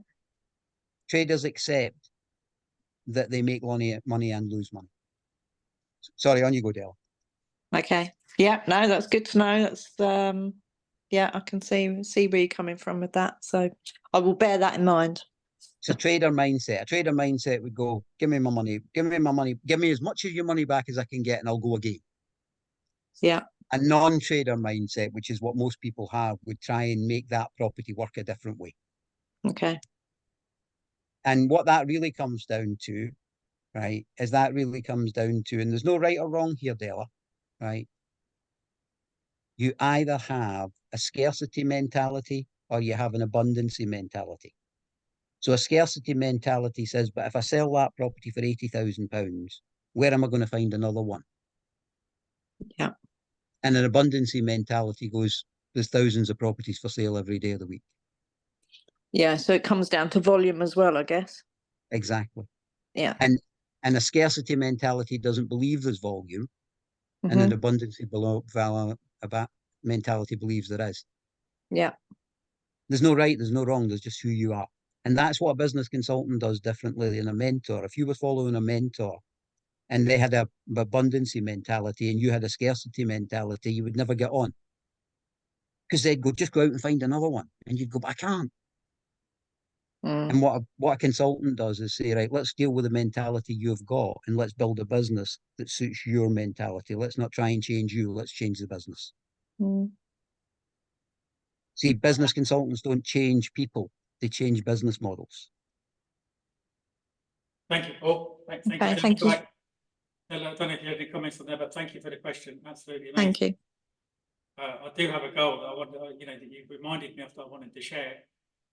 that they make money and lose money. Sorry, on you go, Della. Okay. Yeah, no, that's good to know. That's yeah, I can see where you're coming from with that. So I will bear that in mind. It's a trader mindset. A trader mindset would go, give me my money, give me as much of your money back as I can get, and I'll go again. Yeah. A non-trader mindset, which is what most people have, would try and make that property work a different way. Okay. And what that really comes down to, right, is and there's no right or wrong here, Della, right? You either have a scarcity mentality or you have an abundancy mentality. So a scarcity mentality says, but if I sell that property for £80,000, where am I going to find another one? Yeah. And an abundancy mentality goes, there's thousands of properties for sale every day of the week. Yeah, so it comes down to volume as well, I guess. Exactly. Yeah. And a scarcity mentality doesn't believe there's volume, and an abundancy mentality believes there is. Yeah. There's no right, there's no wrong, there's just who you are. And that's what a business consultant does differently than a mentor. If you were following a mentor and they had an abundancy mentality and you had a scarcity mentality, you would never get on. Because they'd go, just go out and find another one. And you'd go, but I can't. And what a consultant does is say, right, let's deal with the mentality you've got and let's build a business that suits your mentality. Let's not try and change you, let's change the business. See, business consultants don't change people, they change business models. Thank you, Paul. Thank you. Thank you. I don't know if you had any comments on there, but thank you for the question. Absolutely amazing. Thank you. I do have a goal that I want, that you reminded me of that I wanted to share,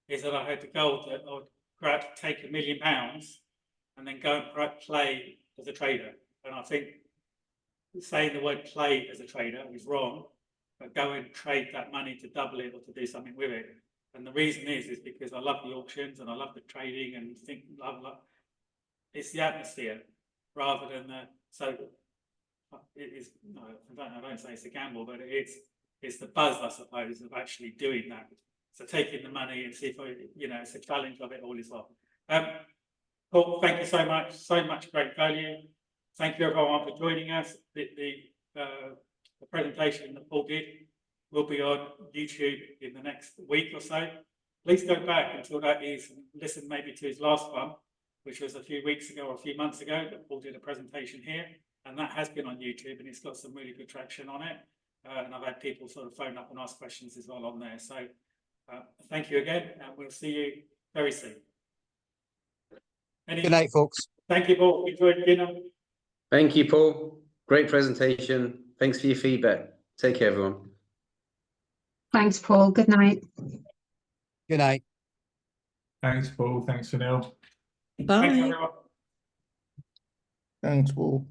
is that I had the goal that I would go out to take £1 million and then go and play as a trader. And I think saying the word play as a trader is wrong, but go and trade that money to double it or to do something with it. And the reason is because I love the auctions and I love the trading and it's the atmosphere rather than so it is, no, I don't say it's a gamble, but it's the buzz, I suppose, of actually doing that. So taking the money and see if it's a challenge of it all as well. Paul, thank you so much great value. Thank you everyone for joining us. The presentation that Paul did will be on YouTube in the next week or so. Please go back until that is, and listen maybe to his last one, which was a few weeks ago or a few months ago, that Paul did a presentation here, and that has been on YouTube, and it's got some really good traction on it. And I've had people sort of phone up and ask questions as well on there. So thank you again, and we'll see you very soon. Good night, folks. Thank you, Paul. Enjoyed dinner. Thank you, Paul. Great presentation. Thanks for your feedback. Take care, everyone. Thanks, Paul. Good night. Good night. Thanks, Paul. Thanks, Sunil. Thanks, Bye. everyone. Thanks, Paul.